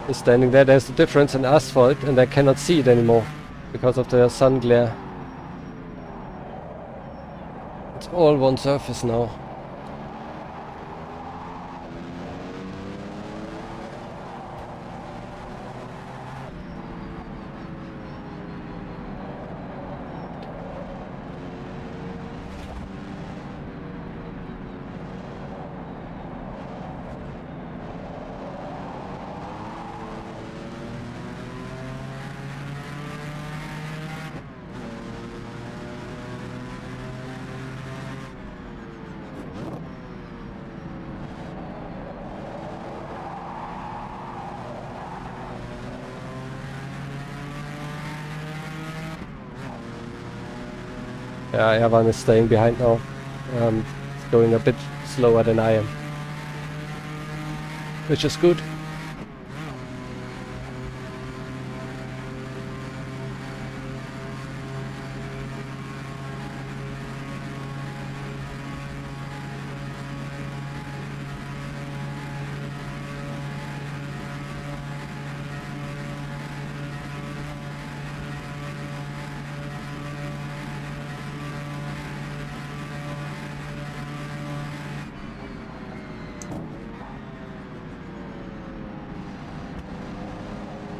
is standing there. There's a difference in asphalt and I cannot see it anymore because of the sun glare. It's all one surface now. Yeah, Erwan is staying behind now. It's going a bit slower than I am, which is good.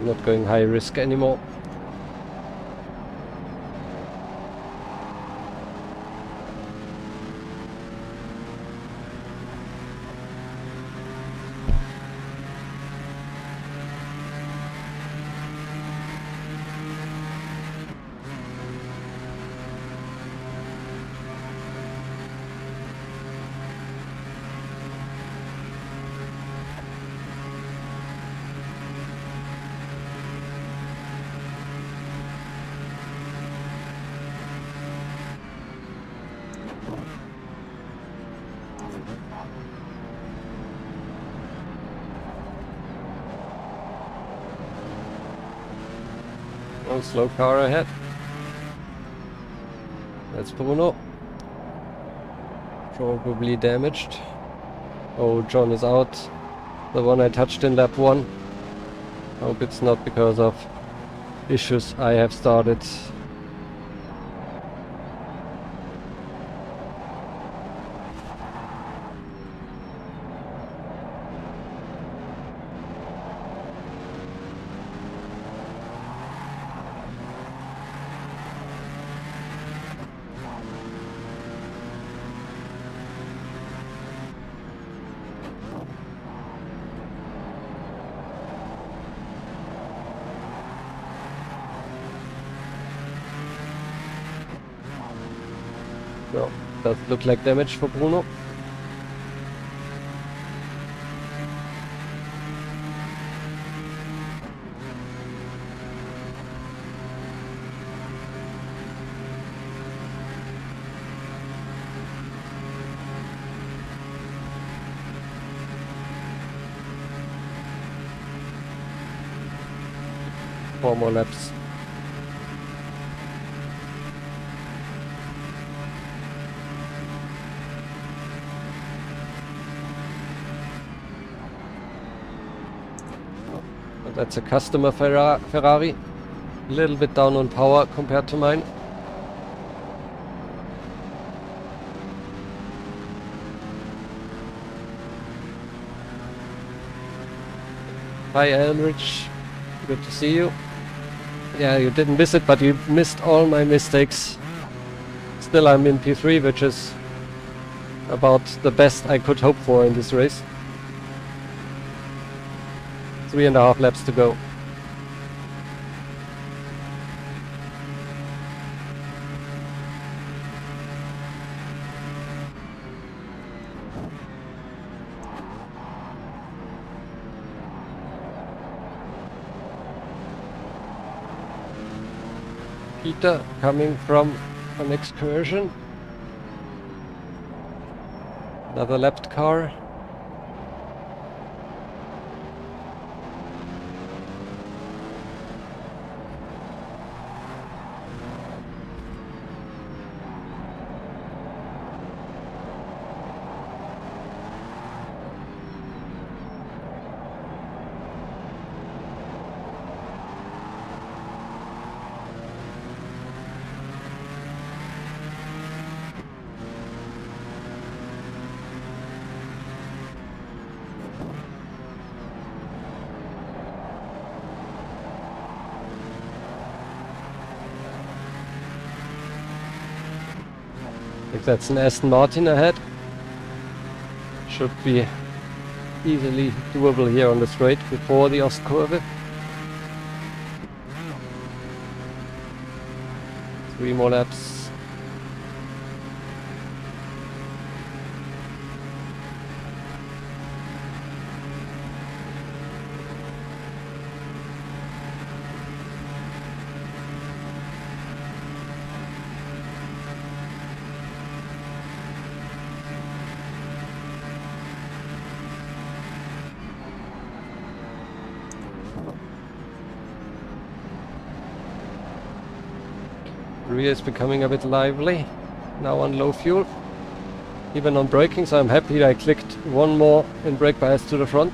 Not going high risk anymore. Oh, slow car ahead. That's Bruno. Probably damaged. Oh, John is out. The one I touched in lap 1. Hope it's not because of issues I have started. No, does look like damage for Bruno. Four more laps. That's a customer Ferrari. A little bit down on power compared to mine. Hi Elrich, good to see you. Yeah, you didn't miss it, but you missed all my mistakes. Still I'm in P3, which is about the best I could hope for in this race. 3.5 laps to go. Peter coming from an excursion. Another lapped car. I think that's an Aston Martin ahead. Should be easily doable here on the straight before the Ostkurve. 3 more laps. Rear is becoming a bit lively now on low fuel, even on braking, so I'm happy I clicked one more in brake bias to the front.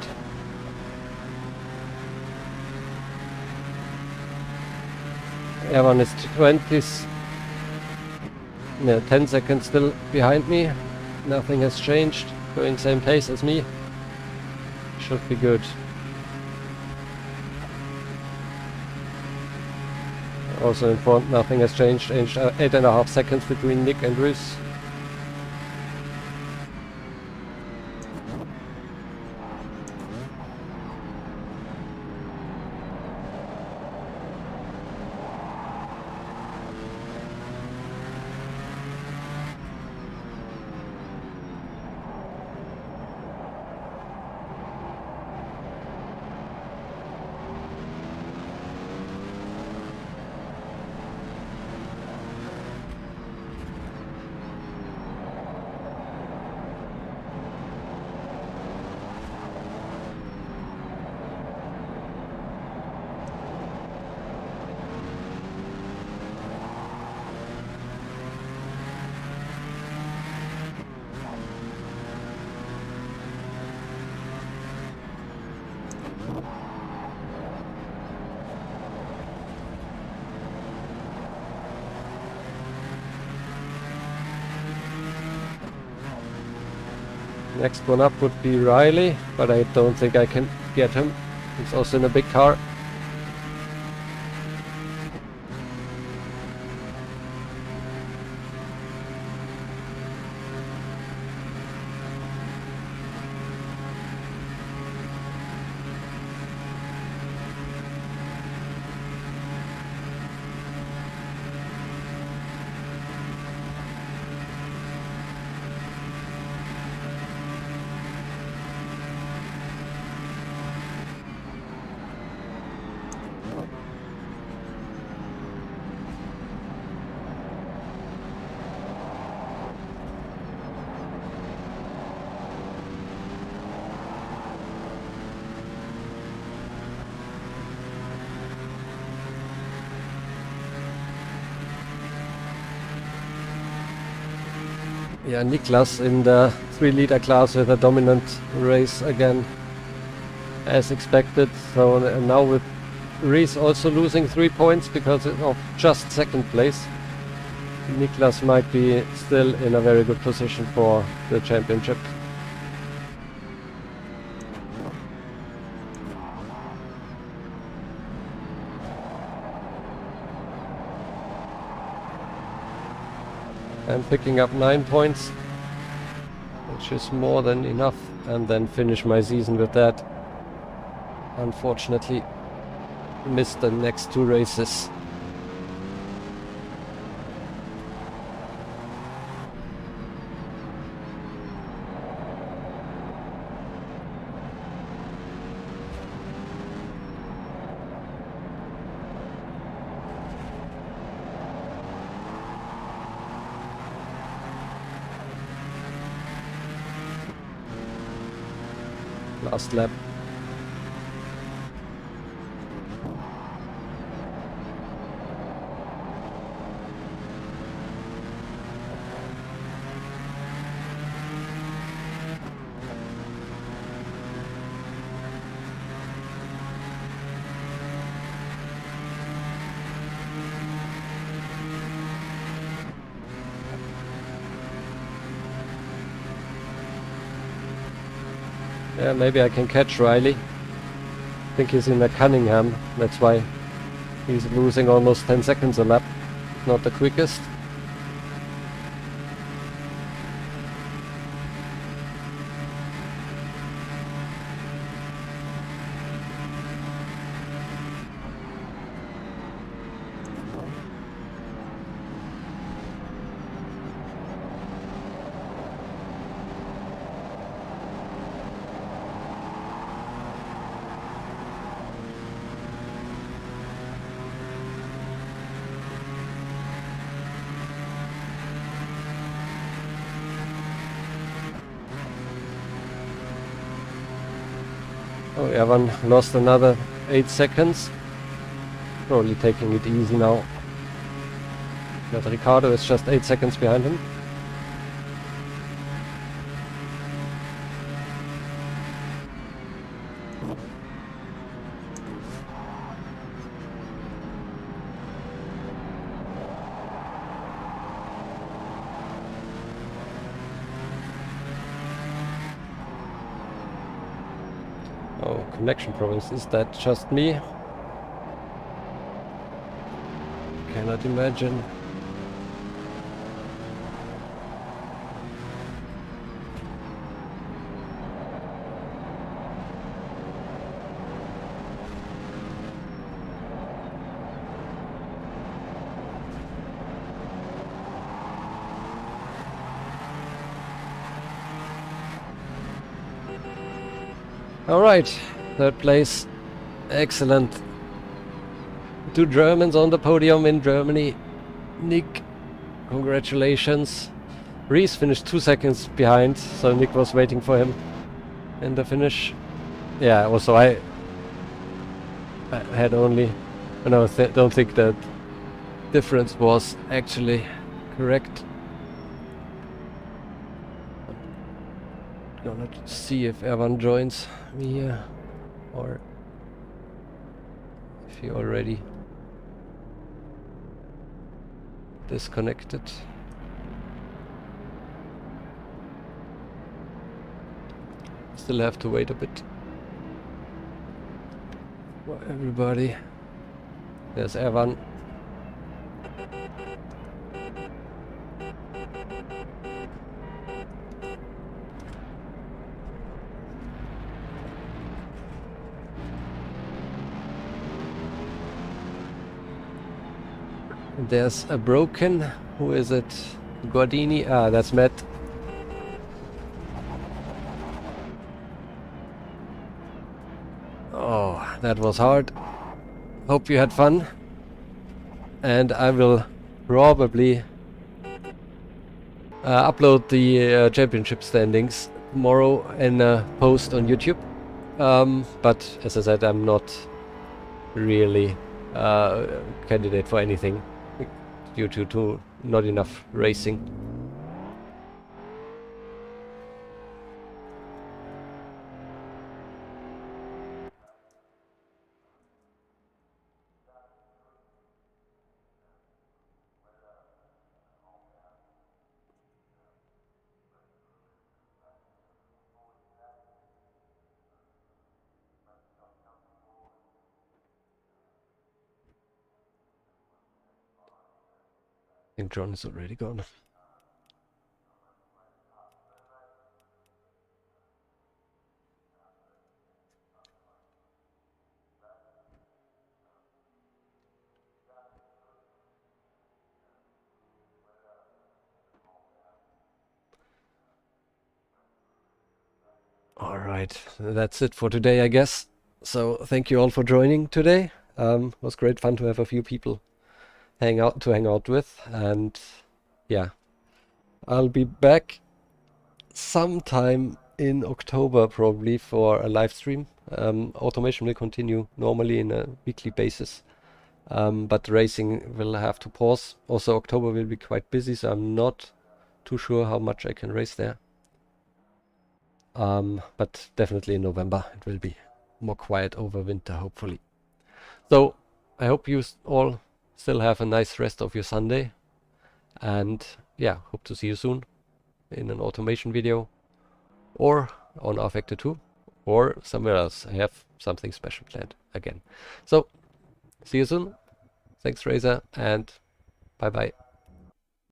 Everyone is 20s, yeah, 10 seconds still behind me. Nothing has changed, going same pace as me. Should be good. Also in front, nothing has changed. 8.5 seconds between Nick and Rus. Next one up would be Riley, but I don't think I can get him. He's also in a big car. Yeah, Niklas in the 3-liter class with a dominant race again, as expected. So now with Rees also losing 3 points because of just second place, Niklas might be still in a very good position for the championship. And picking up 9 points, which is more than enough, and then finish my season with that. Unfortunately, missed the next 2 races. Last lap. Yeah, maybe I can catch Riley. I think he's in the Hockenheim, that's why he's losing almost 10 seconds a lap. Not the quickest. Oh, Evan lost another 8 seconds. Probably taking it easy now. But Ricardo is just 8 seconds behind him. Oh, connection problems. Is that just me? Cannot imagine. Alright, third place. Excellent. 2 Germans on the podium in Germany. Nick, congratulations. Reese finished 2 seconds behind, so Nick was waiting for him in the finish. Yeah, also I had only... No, don't think that difference was actually correct. Gonna see if Evan joins me here, or if he already disconnected. Still have to wait a bit for everybody. There's Evan. There's a broken. Who is it? Gordini? Ah, that's Matt. Oh, that was hard. Hope you had fun. And I will probably upload the championship standings tomorrow in a post on YouTube. But as I said, I'm not really candidate for anything due to not enough racing. I think John is already gone. Alright, that's it for today, I guess. So thank you all for joining today. It was great fun to have a few people hang out with, and yeah, I'll be back sometime in October probably for a live stream. Automation will continue normally in a weekly basis, but racing will have to pause. Also October will be quite busy, so I'm not too sure how much I can race there. But definitely in November it will be more quiet over winter, hopefully. So I hope you all still have a nice rest of your Sunday, and yeah, hope to see you soon in an automation video or on rFactor 2 or somewhere else. I have something special planned again. So see you soon. Thanks, Razor, and bye bye.